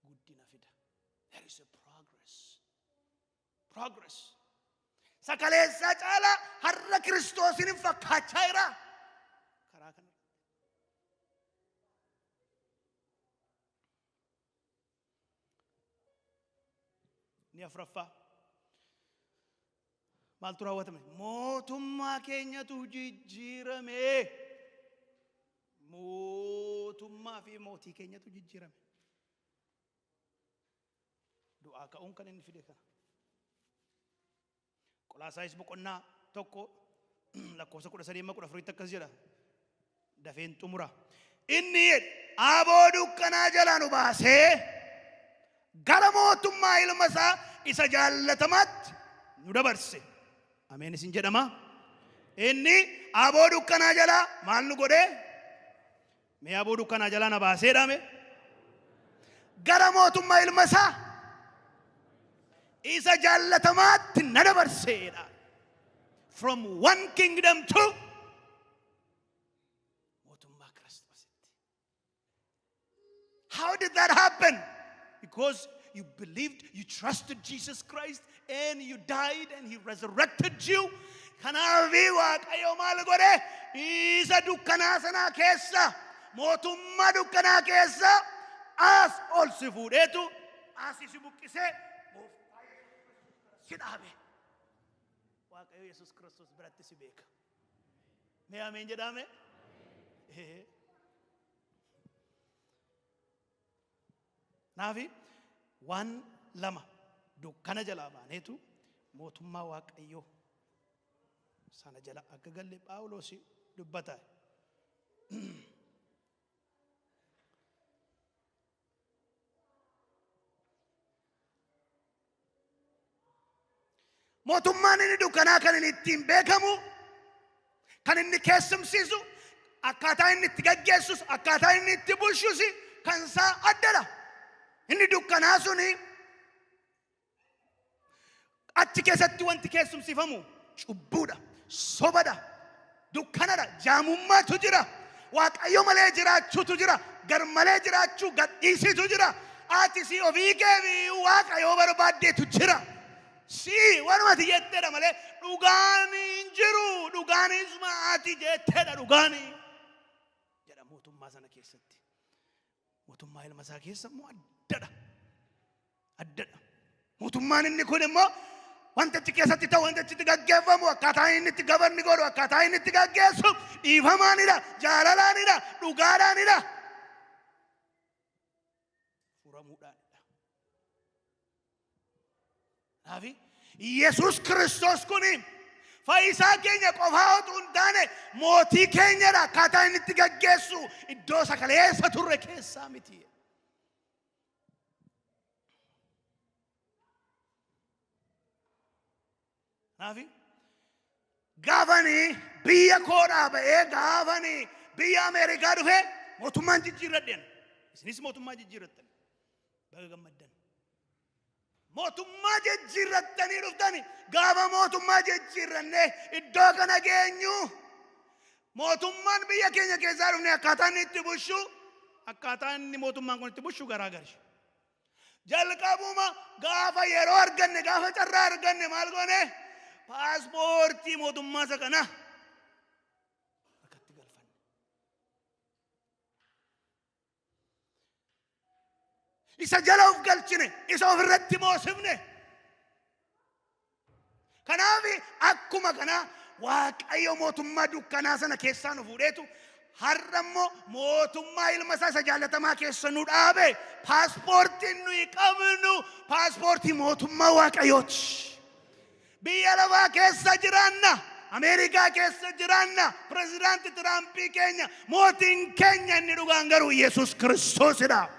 Guddina fida. There is a progress. Sakaleessa caala har'a Kiristoosin fakkaachaa jira. Karaa kana ni afraffaa maaltu raawwatame? Mootummaa keenyatu jijjiirame. Mootummaa fi mootii keenyatu jijjiirame. Du'aa ka'uun kan inni fide kana. Qolaasaayis boqonnaa tokko lakkoofsa 13-14 akkas jedha. Dafeen xumura. Inni aboo dukkanaa jalaa nu baasee gara mootummaa ilma isaa isa jaallatamaatti nu dabarse. Ameen isin jedhama. Inni aboo dukkanaa jalaa maal nu godhee? Mee aboo dukkanaa jalaa na baasee dhaame? Gara mootummaa ilma isaa isa jaallatamaatti na dabarseedha. From one kingdom to mootummaa Kiristoositti. How did that happen? Because you believed, you trusted Jesus Christ, and you died, and He resurrected you. Kanaafi Waaqayyo maal godhe? Isa dukkanaa sanaa keessa, mootummaa dukkanaa keessa as ol si fuudheetu as si buqqisee si dhaabe. Waaqayyo Yesuus Kiristoos biratti si beeka. Mee ameen jedhame? Naafi waan lama dukkana jalaa baaneetu mootummaa Waaqayyoo sana jala akka galle Phaawulos dubbata. Mootummaan inni dukkanaa kan inni ittiin beekamu, kan inni keessumsiisu, akkaataa inni itti gaggeessus, akkaataa inni itti bulchus kan isaa addadha. Inni dukkanaa suni achi keessatti wanti keessumsiifamu cubbuudha, sobadha, dukkanadha, jaamummaatu jira. Waaqayyo malee jiraachuutu jira, gar malee jiraachuu gadhiisitu jira. Ati si ofii keefi Waaqayyo barbaaddeetu jira. Si wanumati jetteedha malee dhugaan hin jiru. Dhugaanis ati jetteedha dhugaani. Jedha mootummaa sana keessatti. Mootummaa ilma isaa keessa immoo addadha. Mootummaan inni kun immoo wanta achi keessatti ta'u, wanta achitti gaggeeffamu, akkaataa inni itti gabanni godhu, akkaataa inni itti gaggeessu dhiifamaanidha, jaalalaanidha, dhugaadhaanidha, furamuudhaanidha. Naafi Yesuus Kiristoos kuni fayyisaa keenya qofaa otoo hin taane mootii keenyadha. Akkaataa inni itti gaggeessu iddoo sakaleessa turre keessaa miti. Naafi gaafani biyya koodhaa ba'ee gaafani biyya Ameerikaa dhufe mootummaan jijjiirradhen. Isinis mootummaa jijjiirrattan. Baga gammaddan. Mootummaa jijjiirrattanii dhuftani. Gaafa mootummaa jijjiirranne iddoo kana geenyu mootummaan biyya keenya keessaa dhufne akkaataa inni itti bushu, akkaataa inni mootummaan kun itti bushu garaagari. Jalqabuma gaafa yeroo arganne, gaafa carraa arganne maal goone? Paaspoortii mootummaa isa kana akkatti galfanne. Isa jala of galchine, isa ofirratti moosifne. Kanaaf akkuma kana Waaqayyo mootummaa dukkanaa sana keessaa nu fuudheetu har'a immoo mootummaa ilma isaa isa jaallatamaa keessa nu dhaabe. Paaspoortiin nuyi qabnu paaspoortii mootummaa Waaqayyooti. Biyya lafaa keessa jiraanna, Ameerikaa keessa jiraanna. Pirezidaanti Tiraampii keenya, mootiin keenya inni dhugaan garuu Yesuus Kiristoosidha.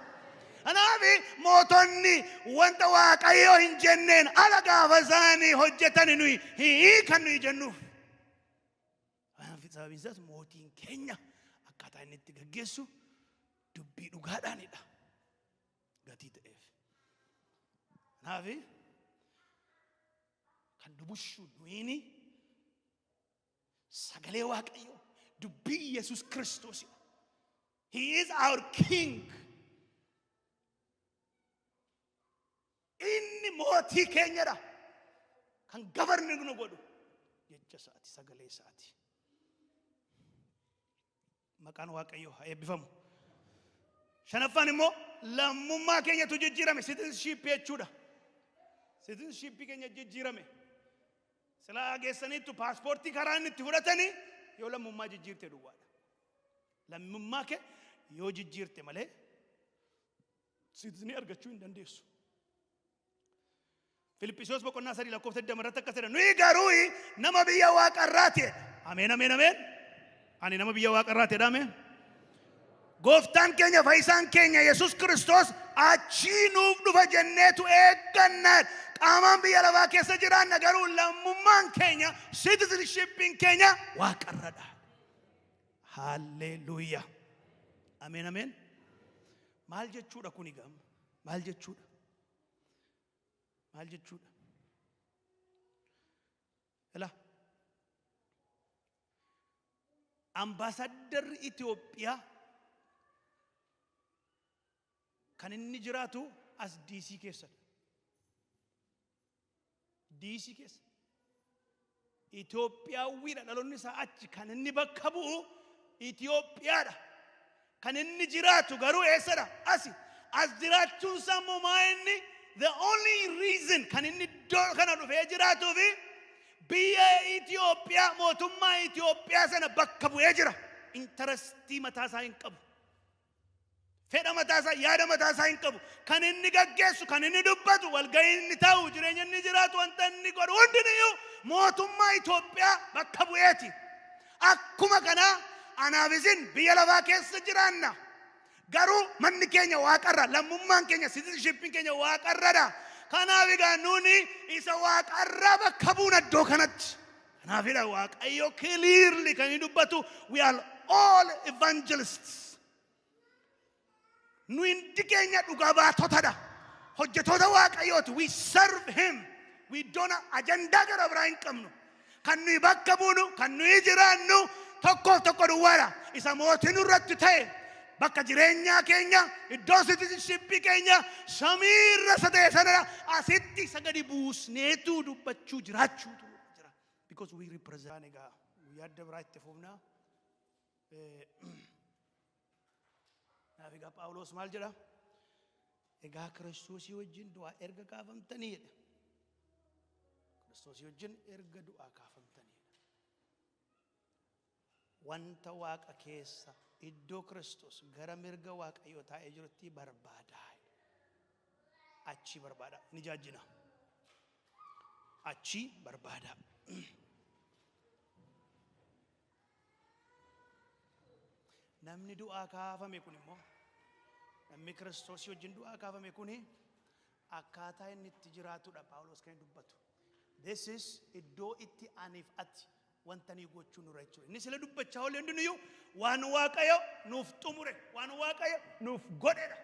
Kanaaf mootonni wanta Waaqayyoo hin jenneen ala gaafa isaanii hojjetan nuyi kan nuyi jennuuf. Sababiin isaas mootiin keenya akkaataa inni itti gaggeessu dubbii dhugaadhaanidha. gatii ta'eef. Naafi kan dubushu nuini sagalee Waaqayyo dubbii Yesus Kiristoos. He is our King. Inni mootii keenyadha. Kan gavarni nu godhu jecha isaati sagalee isaati. Maqaan Waaqayyo haa eebbifamu. Shanaffaan immoo lammummaa keenyatu jijjiirame. Citizenship jechuudha. Citizenship keenya jijjiirame. Silaa geessaniitu paaspoortii karaa inni itti fudhatanii yoo lammummaa jijjiirte duwwaadha. Lammummaa kee yoo jijjiirte malee citizenii argachuu hin dandeessu. Filiphisiyoos boqonnaa 3 lakkoofsa 20 irratti akkas jedha. Nuyi garuu nama biyya Waaqarraati. Ameen ameen ameen. Ani nama biyya Waaqarraati ameen. Gooftaan keenya fayyisaan keenya Yesus Kiristoos achii nuuf dhufa jenneetu eeggannaa. Qaamaan biyya lafaa keessa jiraanna garuu lammummaan keenya citizenshippiin keenya Waaqarradha. Hallelujah. Ameen ameen. Maal jechuudha kuni gam? Maal jechuudha? Maal jechuudha? Ela ambassador Itoophiyaa kan inni jiraatu as DC keessadha. DC keessa. Itoophiyaawwiidha dhaloonni isaa achi kan inni bakka bu'u Itoophiyaadha. Kan inni jiraatu garuu eessadha? As jiraachuun isaa immoo inni the only reason kan inni iddoo kana dhufee jiraatuuf biyya Itoophiyaa mootummaa Itoophiyaa sana bakka bu'ee jira. Interestii mataa isaa hin qabu. Fedha mataa isaa yaada mataa isaa hin qabu. Kan inni gaggeessu kan inni dubbatu walgahii inni taa'u jireenya inni jiraatu wanta inni godhu hundiyyuu mootummaa Itoophiyaa bakka bu'eeti. Akkuma kana anaaf isin biyya lafaa keessa jiraanna. Garuu manni keenya Waaqarra, lammummaan keenya citizenshippiin keenya Waaqarradha. Kanaaf egaa nuuni isa Waaqarraa bakka buuna iddoo kanatti. Kanaafidha Waaqayyo clearly kan inni dubbatu we are all evangelists. Nu hundi keenya dhugaa baatotadha. Hojjetoota Waaqayyooti. We serve him. We don't ajandaa gara biraa hin qabnu. Kan nuyi bakka buunu, kan nuyi jiraannu tokko duwwaadha. Isa mootiin irratti ta'e bakka jireenyaa keenya iddoo citizenshipii keenya samiirra ta'e sanadha. Asitti sagadi buusneetu dubbachuu jiraachuutu jira. Because we represent egaa yaadda biraa itti fufnaa. Nafiga Phaawulos maal jedha? Egaa Kiristoosii wajjin du'aa erga kaafamtaniidha. Kiristoosii wajjin erga du'aa kaafamtaniidha. Wanta Waaqa keessa iddoo Kiristoos gara mirga Waaqayyoo taa'ee jirutti barbaadaa. Achi barbaada. Ni jaajina. Achi barbaada. Namni du'aa kaafame kun immoo namni Kiristoos wajjin du'aa kaafame kun akkaataa inni itti jiraatudha Phaawulos kan dubbatu. This is iddoo itti aniif ati wanta ni gochuu nurra jechuudha. Inni sila dubbachaa oolee hundinuyyuu waan Waaqayyo nuuf xumure, waan Waaqayyo nuuf godhedha.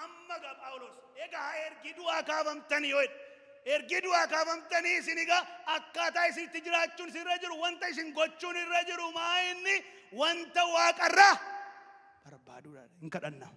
Amma gaa Phaawulos egaa ergi du'aa kaafamtanii yoo ergi du'aa kaafamtanii isin egaa akkaataa isin itti jiraachuun sirra jiru wanta isin gochuun irra jiru maa inni wanta Waaqarraa barbaaduudha. Hin kadhanna.